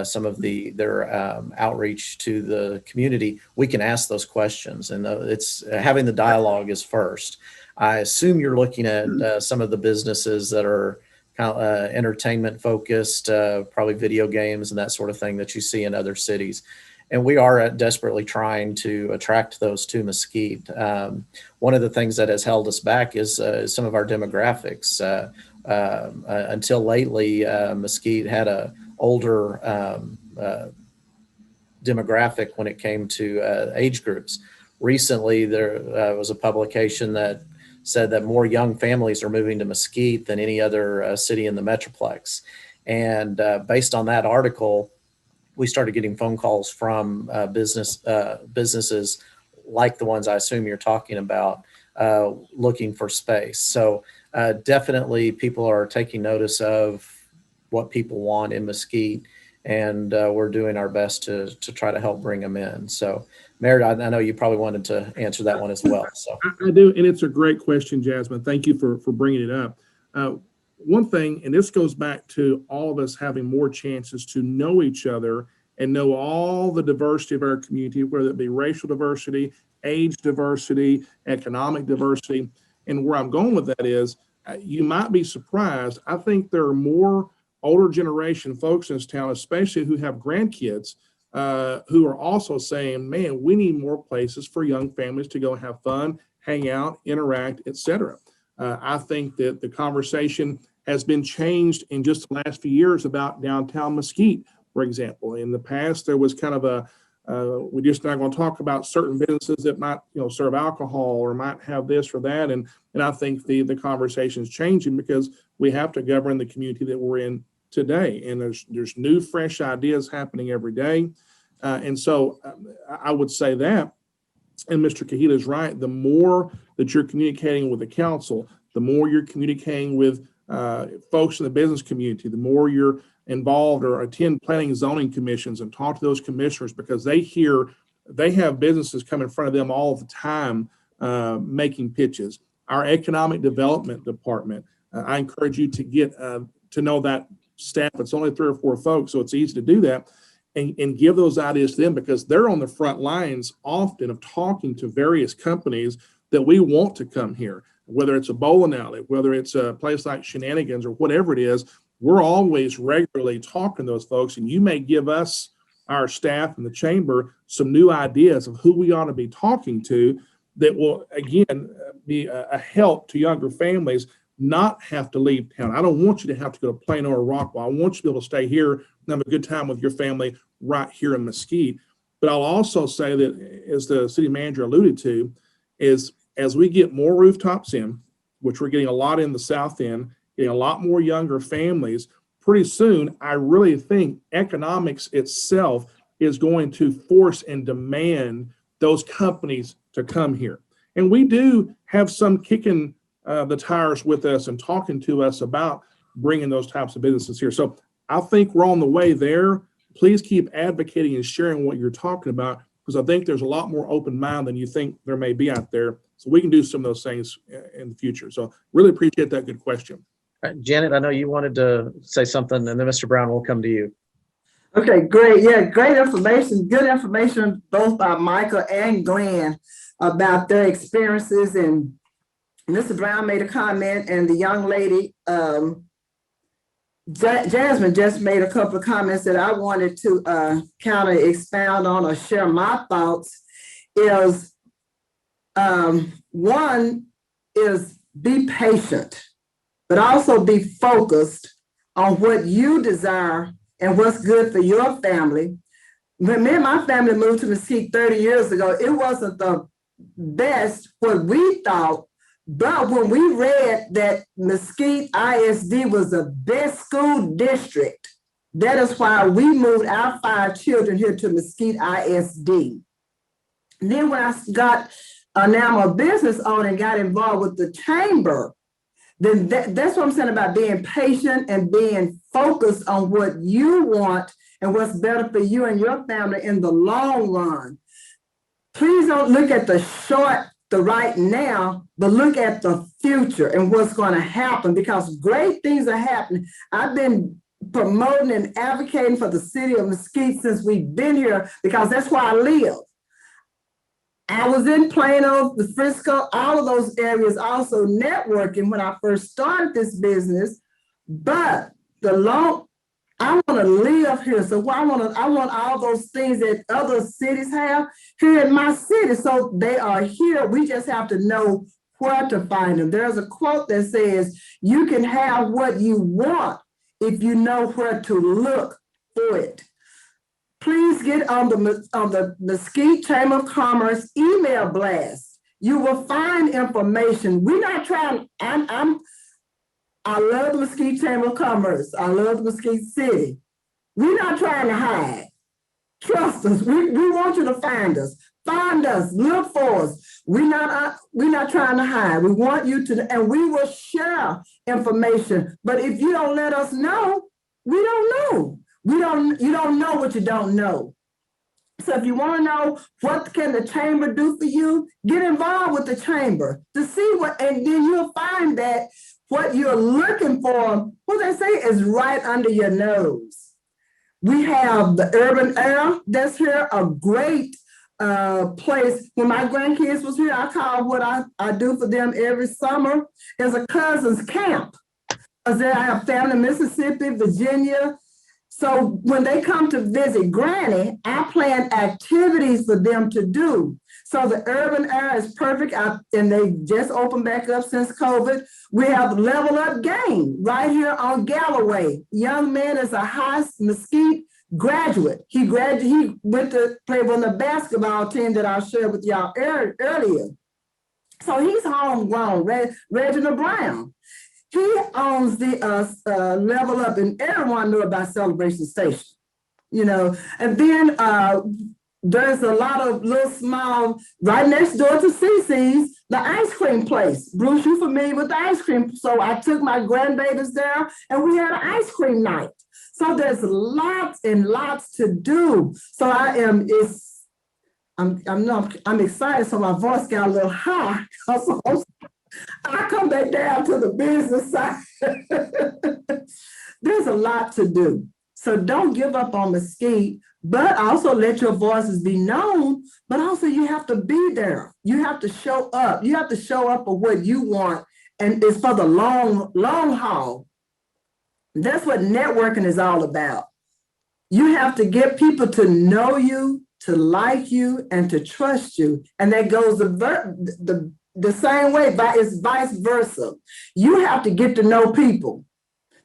[SPEAKER 1] some of their outreach to the community, we can ask those questions, and it's having the dialogue is first. I assume you're looking at some of the businesses that are kind of entertainment focused, probably video games and that sort of thing that you see in other cities. And we are desperately trying to attract those to Mesquite. One of the things that has held us back is some of our demographics. Until lately, Mesquite had a older demographic when it came to age groups. Recently, there was a publication that said that more young families are moving to Mesquite than any other city in the Metroplex. And based on that article, we started getting phone calls from businesses like the ones I assume you're talking about, looking for space. So definitely people are taking notice of what people want in Mesquite, and we're doing our best to try to help bring them in. So Meredith, I know you probably wanted to answer that one as well. So
[SPEAKER 3] I do, and it's a great question, Jasmine. Thank you for bringing it up. One thing, and this goes back to all of us having more chances to know each other and know all the diversity of our community, whether it be racial diversity, age diversity, economic diversity. And where I'm going with that is, you might be surprised. I think there are more older generation folks in this town, especially who have grandkids, who are also saying, man, we need more places for young families to go have fun, hang out, interact, etc. I think that the conversation has been changed in just the last few years about downtown Mesquite, for example. In the past, there was kind of we're just not going to talk about certain businesses that might, serve alcohol or might have this or that. And I think the conversation is changing because we have to govern the community that we're in today. And there's new, fresh ideas happening every day. And so I would say that, and Mr. Kahila is right, the more that you're communicating with the council, the more you're communicating with folks in the business community, the more you're involved or attend planning and zoning commissions and talk to those commissioners, because they have businesses come in front of them all the time making pitches. Our economic development department, I encourage you to get to know that staff. It's only 3 or 4 folks, so it's easy to do that. And give those ideas to them, because they're on the front lines often of talking to various companies that we want to come here, whether it's a bowling alley, whether it's a place like Shenanigans or whatever it is. We're always regularly talking to those folks, and you may give us, our staff in the chamber, some new ideas of who we ought to be talking to that will, again, be a help to younger families not have to leave town. I don't want you to have to go to Plano or Rockwell. I want you to be able to stay here and have a good time with your family right here in Mesquite. But I'll also say that, as the city manager alluded to, is as we get more rooftops in, which we're getting a lot in the south end, getting a lot more younger families, pretty soon, I really think economics itself is going to force and demand those companies to come here. And we do have some kicking the tires with us and talking to us about bringing those types of businesses here. So I think we're on the way there. Please keep advocating and sharing what you're talking about, because I think there's a lot more open mind than you think there may be out there. So we can do some of those things in the future. So really appreciate that good question.
[SPEAKER 1] Janet, I know you wanted to say something, and then Mr. Brown will come to you.
[SPEAKER 4] Okay, great. Yeah, great information. Good information, both by Michael and Glenn, about their experiences. And Mr. Brown made a comment, and the young lady, Jasmine, just made a couple of comments that I wanted to kind of expound on or share my thoughts. Is one is be patient, but also be focused on what you desire and what's good for your family. When me and my family moved to Mesquite 30 years ago, it wasn't the best what we thought, but when we read that Mesquite ISD was the best school district, that is why we moved our 5 children here to Mesquite ISD. And then when I got now I'm a business owner and got involved with the chamber, then that's what I'm saying about being patient and being focused on what you want and what's better for you and your family in the long run. Please don't look at the right now, but look at the future and what's going to happen, because great things are happening. I've been promoting and advocating for the city of Mesquite since we've been here, because that's where I live. I was in Plano, the Frisco, all of those areas, also networking when I first started this business. But I want to live here, so I want all those things that other cities have here in my city. So they are here. We just have to know where to find them. There's a quote that says, "You can have what you want if you know where to look for it." Please get on the Mesquite Chamber of Commerce email blast. You will find information. We're not trying. I love the Mesquite Chamber of Commerce. I love the Mesquite City. We're not trying to hide. Trust us. We want you to find us. Find us. Look for us. We're not trying to hide. We want you to, and we will share information. But if you don't let us know, we don't know. You don't know what you don't know. So if you want to know what can the chamber do for you, get involved with the chamber to see what, and then you'll find that what you're looking for, what they say, is right under your nose. We have the urban air that's here, a great place. When my grandkids was here, I called what I do for them every summer is a cousins camp. Because I have family in Mississippi, Virginia. So when they come to visit Granny, I plan activities for them to do. So the urban area is perfect, and they just opened back up since COVID. We have the Level Up game right here on Galloway. Young man is a high Mesquite graduate. He went to play on the basketball team that I shared with y'all earlier. So he's homegrown, Reginald Brown. He owns the Level Up, and everyone knew about Celebration Station, And then there's a lot of little small, right next door to CC's, the ice cream place. Bruce, you familiar with the ice cream? So I took my grandbabies there, and we had an ice cream night. So there's lots and lots to do. So I'm excited. So my voice got a little high. I come back down to the business side. There's a lot to do. So don't give up on Mesquite, but also let your voices be known, but also you have to be there. You have to show up. You have to show up for what you want, and it's for the long haul. That's what networking is all about. You have to get people to know you, to like you, and to trust you. And that goes the same way, but it's vice versa. You have to get to know people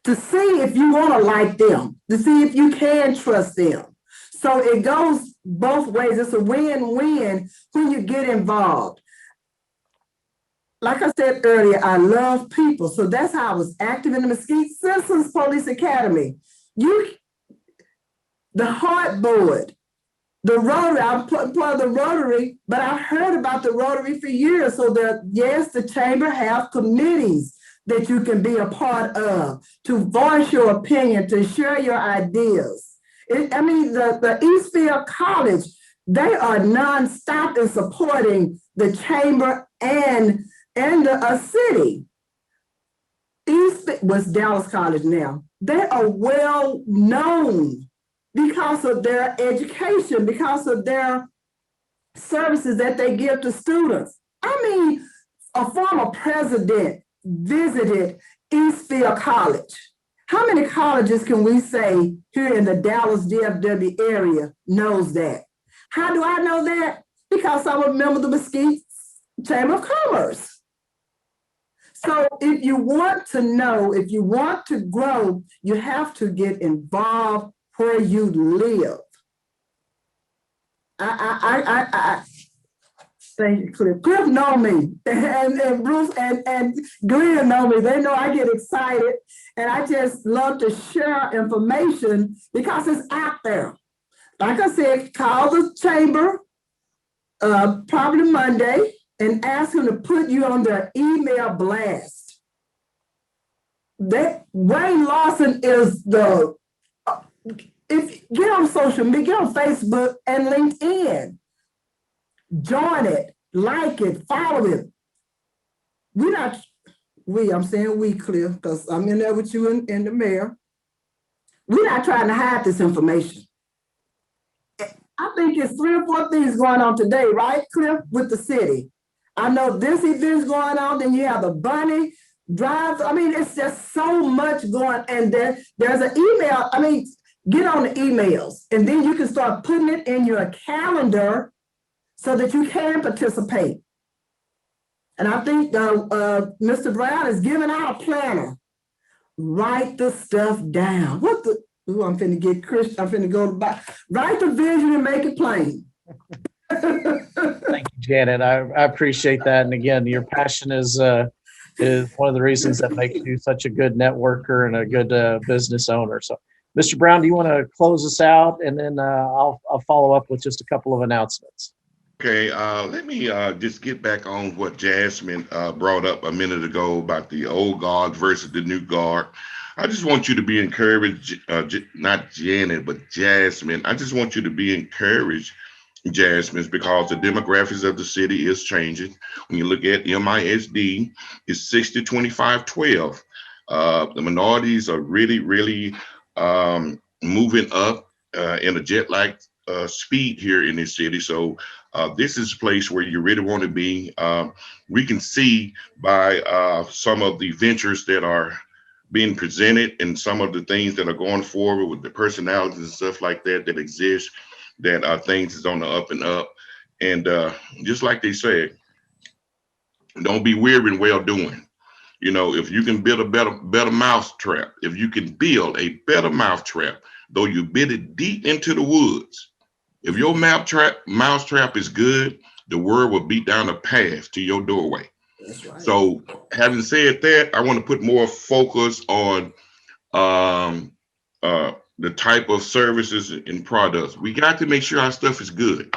[SPEAKER 4] to see if you want to like them, to see if you can trust them. So it goes both ways. It's a win-win when you get involved. Like I said earlier, I love people. So that's how I was active in the Mesquite Citizens Police Academy. The Heartboard, the Rotary, I'm part of the Rotary, but I heard about the Rotary for years. So the chamber has committees that you can be a part of, to voice your opinion, to share your ideas. The Eastfield College, they are nonstop in supporting the chamber and the city. Was Dallas College now. They are well known because of their education, because of their services that they give to students. A former president visited Eastfield College. How many colleges can we say here in the Dallas DFW area knows that? How do I know that? Because I'm a member of the Mesquite Chamber of Commerce. So if you want to know, if you want to grow, you have to get involved where you live. Thank you, Cliff. Cliff know me, and Bruce and Glenn know me. They know I get excited, and I just love to share information because it's out there. Like I said, call the chamber probably Monday and ask them to put you on their email blast. That Wayne Lawson is the, if get on social media, get on Facebook and LinkedIn. Join it, like it, follow it. I'm saying we, Cliff, because I'm in there with you and the mayor. We're not trying to hide this information. I think it's 3 or 4 things going on today, right, Cliff, with the city. I know this event's going on, then you have the bunny drive. I mean, it's just so much going, and then there's an email. I mean, get on the emails, and then you can start putting it in your calendar so that you can participate. And I think Mr. Brown is giving out a planner. Write the stuff down. I'm finna get Christian. I'm finna go back. Write the vision and make it plain.
[SPEAKER 1] Thank you, Janet. I appreciate that. And again, your passion is one of the reasons that makes you such a good networker and a good business owner. So, Mr. Brown, do you want to close us out? And then I'll follow up with just a couple of announcements.
[SPEAKER 2] Okay, let me just get back on what Jasmine brought up a minute ago about the old guard versus the new guard. I just want you to be encouraged, not Janet, but Jasmine. I just want you to be encouraged, Jasmine, because the demographics of the city is changing. When you look at MISD, it's 60-25-12. The minorities are really moving up in a jet-like speed here in this city. So this is a place where you really want to be. We can see by some of the ventures that are being presented and some of the things that are going forward with the personalities and stuff like that that exist, that things is on the up and up. And just like they said, don't be weary in well doing. You know, if you can build a better mousetrap, if you can build a better mousetrap, though you bid it deep into the woods, if your mousetrap is good, the word will beat down the path to your doorway. That's right. So having said that, I want to put more focus on the type of services and products. We got to make sure our stuff is good.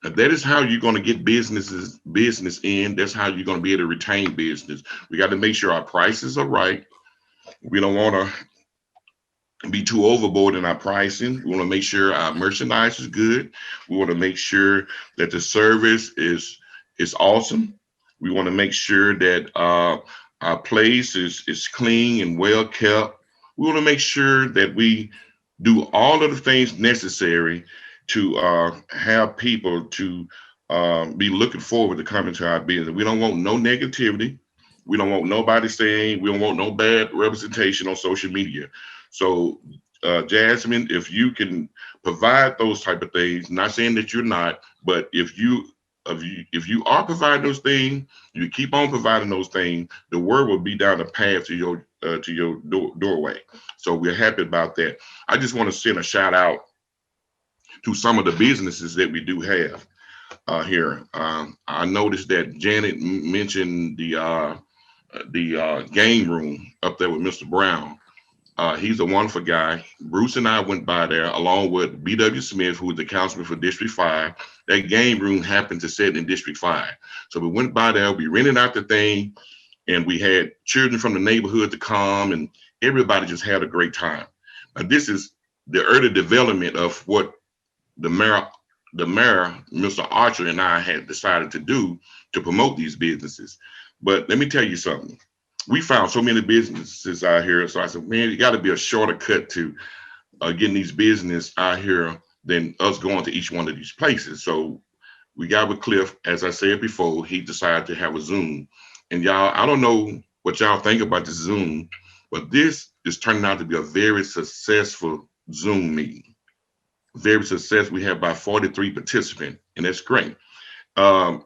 [SPEAKER 2] That is how you're going to get business in. That's how you're going to be able to retain business. We got to make sure our prices are right. We don't want to be too overboard in our pricing. We want to make sure our merchandise is good. We want to make sure that the service is awesome. We want to make sure that our place is clean and well kept. We want to make sure that we do all of the things necessary to have people to be looking forward to coming to our business. We don't want no negativity. We don't want nobody saying, we don't want no bad representation on social media. So Jasmine, if you can provide those type of things, not saying that you're not, but if you are providing those things, you keep on providing those things, the word will be down the path to your doorway. So we're happy about that. I just want to send a shout out to some of the businesses that we do have here. I noticed that Janet mentioned the game room up there with Mr. Brown. He's a wonderful guy. Bruce and I went by there along with B.W. Smith, who is the councilman for District 5. That game room happened to sit in District 5. So we went by there, we rented out the thing, and we had children from the neighborhood to come, and everybody just had a great time. Now, this is the early development of what the mayor, Mr. Archer, and I had decided to do to promote these businesses. But let me tell you something. We found so many businesses out here. So I said, man, you got to be a shorter cut to getting these business out here than us going to each one of these places. So we got with Cliff, as I said before, he decided to have a Zoom. And y'all, I don't know what y'all think about the Zoom, but this is turning out to be a very successful Zoom meeting. Very successful. We have about 43 participants, and that's great. To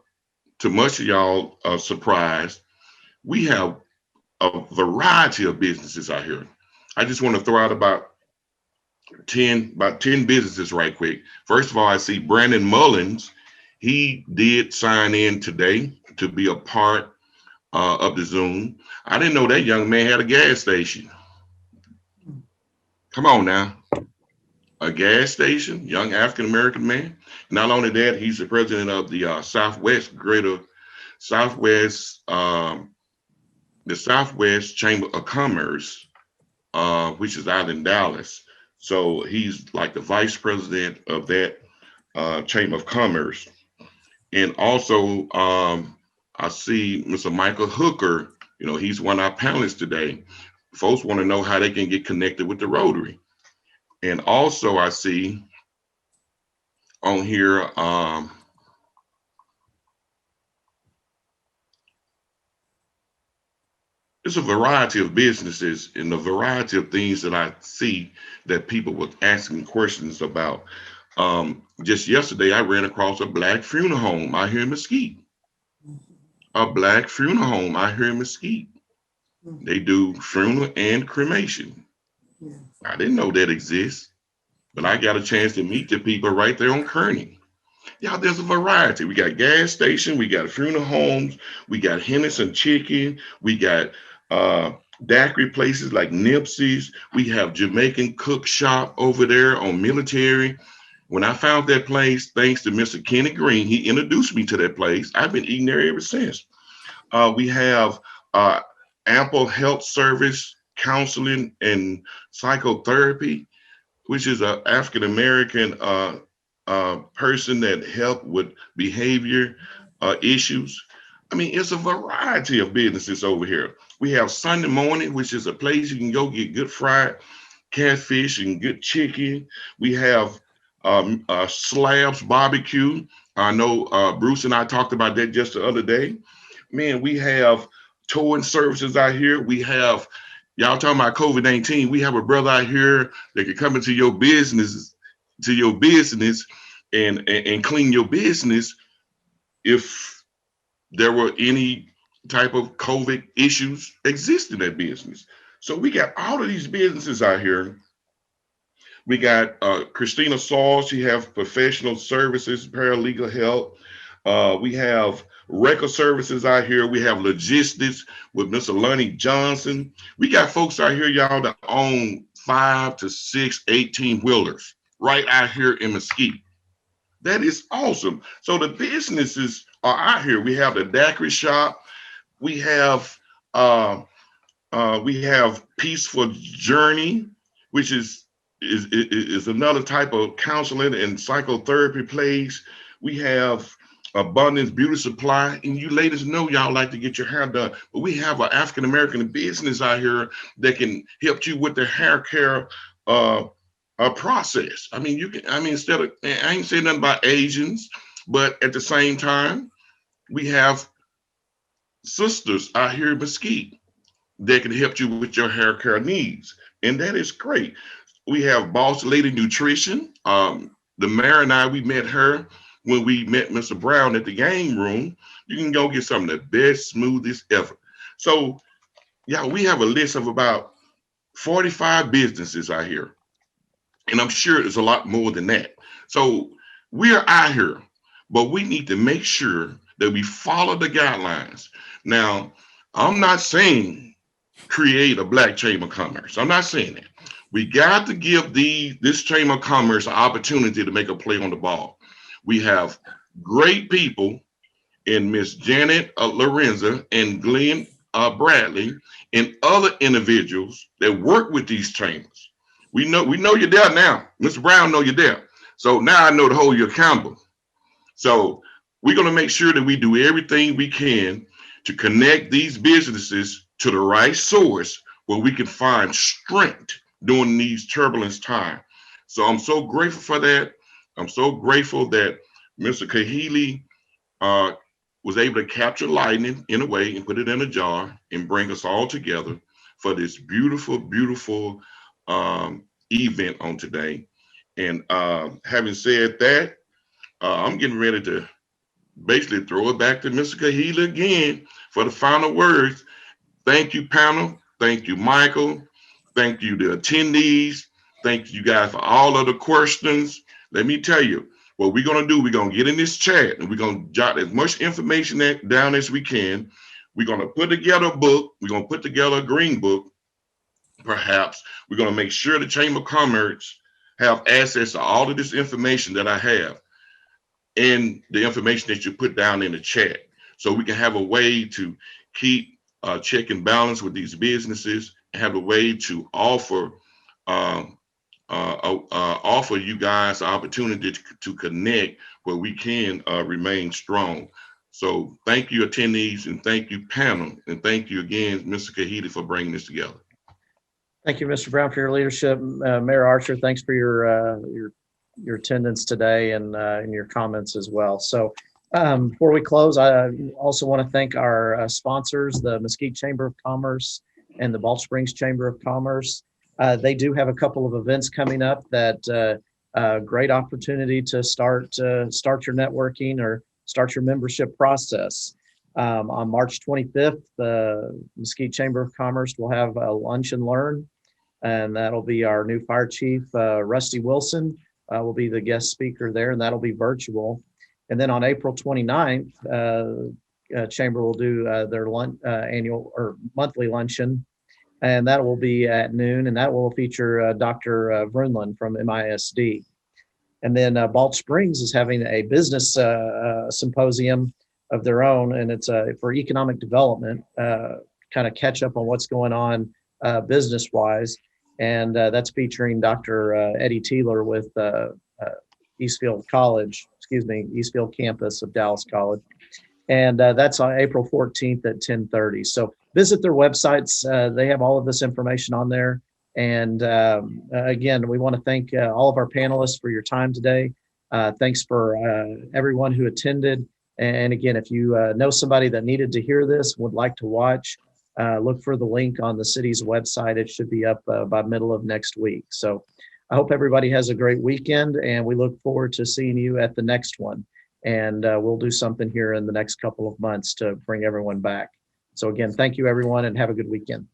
[SPEAKER 2] much of y'all surprise, we have a variety of businesses out here. I just want to throw out about 10 businesses right quick. First of all, I see Brandon Mullins. He did sign in today to be a part of the Zoom. I didn't know that young man had a gas station. Come on now. a gas station, young African-American man. Not only that, he's the president of the Southwest, the Southwest Chamber of Commerce, which is out in Dallas. So he's like the vice president of that Chamber of Commerce. And also, I see Mr. Michael Hooker. You know, he's one of our panelists today. Folks want to know how they can get connected with the Rotary. And also, I see on here, there's a variety of businesses and a variety of things that I see that people were asking questions about. Just yesterday, I ran across a Black funeral home out here in Mesquite. A Black funeral home out here in Mesquite. They do funeral and cremation. I didn't know that exists, but I got a chance to meet the people right there on Kearney. Yeah, there's a variety. We got gas station, we got funeral homes, we got Henderson Chicken, we got daiquiri places like Nipsey's. We have Jamaican Cook Shop over there on Military. When I found that place, thanks to Mr. Kenny Green, he introduced me to that place. I've been eating there ever since. We have Ample Health Service, Counseling and Psychotherapy, which is an African-American person that help with behavior issues. I mean, it's a variety of businesses over here. We have Sunday Morning, which is a place you can go get good fried catfish and good chicken. We have Slabs Barbecue. I know Bruce and I talked about that just the other day. Man, we have towing services out here. We have, y'all talking about COVID-19, we have a brother out here that can come into your business, and clean your business if there were any type of COVID issues exist in that business. So we got all of these businesses out here. We got Christina Saul, she has professional services, paralegal help. We have record services out here. We have logistics with Mr. Lonnie Johnson. We got folks out here, y'all, that own 5 to 6 18-wheelers right out here in Mesquite. That is awesome. So the businesses are out here. We have the daiquiri shop. We have Peaceful Journey, which is another type of counseling and psychotherapy place. We have Abundance Beauty Supply, and you ladies know y'all like to get your hair done, but we have an African-American business out here that can help you with the hair care process. I mean, instead of, I ain't saying nothing about Asians, but at the same time, we have sisters out here in Mesquite that can help you with your hair care needs, and that is great. We have Boss Lady Nutrition. The mayor and I, we met her when we met Mr. Brown at the game room. You can go get some of the best smoothies ever. So, yeah, we have a list of about 45 businesses out here. And I'm sure there's a lot more than that. So we're out here, but we need to make sure that we follow the guidelines. Now, I'm not saying create a Black Chamber of Commerce. I'm not saying that. We got to give this Chamber of Commerce an opportunity to make a play on the ball. We have great people in Miss Janet Lorenza and Glenn Bradley and other individuals that work with these chambers. We know you're there now. Mr. Brown know you're there. So now I know to hold you accountable. So we're going to make sure that we do everything we can to connect these businesses to the right source where we can find strength during these turbulence times. So I'm so grateful for that. I'm so grateful that Mr. Kahili was able to capture lightning in a way and put it in a jar and bring us all together for this beautiful, beautiful event on today. And having said that, I'm getting ready to basically throw it back to Mr. Kahili again for the final words. Thank you, panel. Thank you, Michael. Thank you, the attendees. Thank you guys for all of the questions. Let me tell you, what we're going to do, we're going to get in this chat and we're going to jot as much information down as we can. We're going to put together a book. We're going to put together a green book, perhaps. We're going to make sure the Chamber of Commerce have access to all of this information that I have and the information that you put down in the chat, so we can have a way to keep check and balance with these businesses, and have a way to offer offer you guys the opportunity to connect where we can remain strong. So thank you, attendees, and thank you, panel, and thank you again, Mr. Kahili, for bringing this together.
[SPEAKER 1] Thank you, Mr. Brown, for your leadership. Mayor Archer, thanks for your attendance today and your comments as well. So before we close, I also want to thank our sponsors, the Mesquite Chamber of Commerce and the Balch Springs Chamber of Commerce. They do have a couple of events coming up that great opportunity to start your networking or start your membership process. On March 25th, the Mesquite Chamber of Commerce will have a lunch and learn, and that'll be our new fire chief, Rusty Wilson, will be the guest speaker there, and that'll be virtual. And then on April 29th, Chamber will do their annual or monthly luncheon, and that will be at noon, and that will feature Dr. Vrunland from MISD. And then Balch Springs is having a business symposium of their own, and it's for economic development, kind of catch up on what's going on business-wise. And that's featuring Dr. Eddie Teeler with Eastfield campus of Dallas College. And that's on April 14th at 10:30. So visit their websites. They have all of this information on there. And again, we want to thank all of our panelists for your time today. Thanks for everyone who attended. And again, if you know somebody that needed to hear this, would like to watch, look for the link on the city's website. It should be up by middle of next week. So I hope everybody has a great weekend, and we look forward to seeing you at the next one. And we'll do something here in the next couple of months to bring everyone back. So again, thank you, everyone, and have a good weekend.